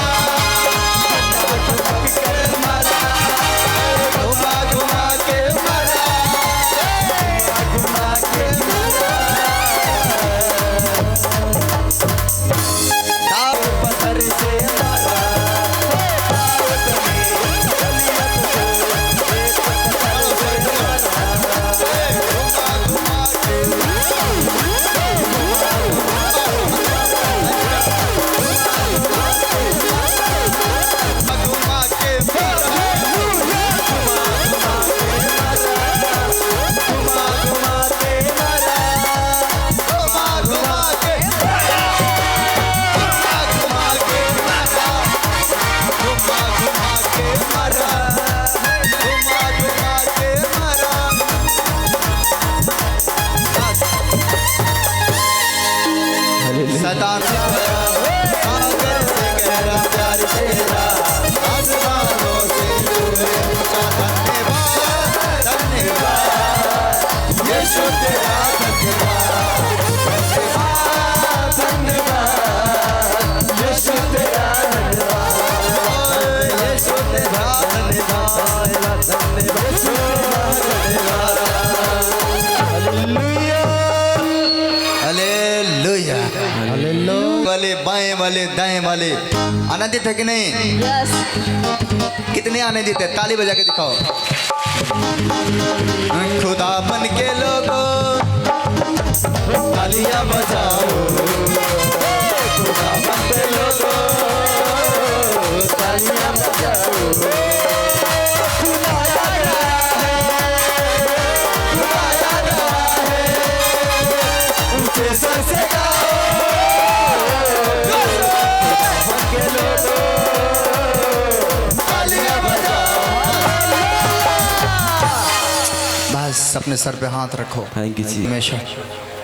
घुमा घुमा के मारा, घुमा के मारा। ताव पत्थर से मारा, शैतान सागर से गहरा प्यार तेरा, आसमानों से दूर ऊंचा। धन्यवाद धन्यवाद यीशु तेरा, धन्यवाद धन्यवाद धन्यवाद यीशु तेरा, धन्यवाद यीशु तेरा, धन्यवाद बाएं वाले दाएं वाले आनंदित है कि नहीं? कितने आनंदित है? ताली बजा के दिखाओ। खुदा बन के लोगों तालियां बजाओ, खुदा बन के लोगों तालियां बजाओ। बस अपने सर पे हाथ रखो। थैंक यू जी। हमेशा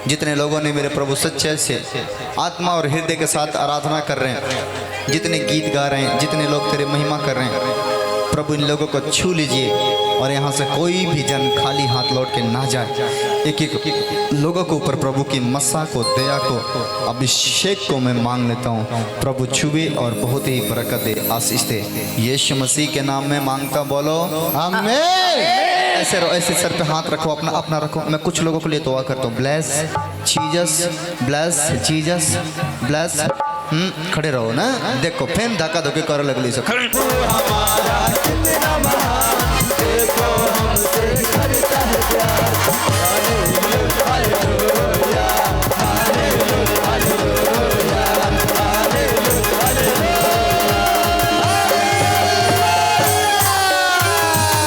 जितने लोगों ने मेरे प्रभु सच्चे से आत्मा और हृदय के साथ आराधना कर रहे हैं, जितने गीत गा रहे हैं, जितने लोग तेरे महिमा कर रहे हैं, प्रभु इन लोगों को छू लीजिए और यहाँ से कोई भी जन खाली हाथ लौट के ना जाए। एक एक लोगों के ऊपर प्रभु की मसा को, दया को, अभिषेक को मैं मांग लेता हूँ। प्रभु छुए और बहुत ही बरकत दे, आशीष दे। यीशु मसीह के नाम में मांगता, बोलो आमीन। ऐसे रहो, ऐसे सर पे हाथ रखो, अपना अपना रखो। मैं कुछ लोगों के लिए दुआ करता हूँ। Bless Jesus, bless Jesus, bless. खड़े रहो ना, देखो फिर धक्का धुक्की कर लगली सब।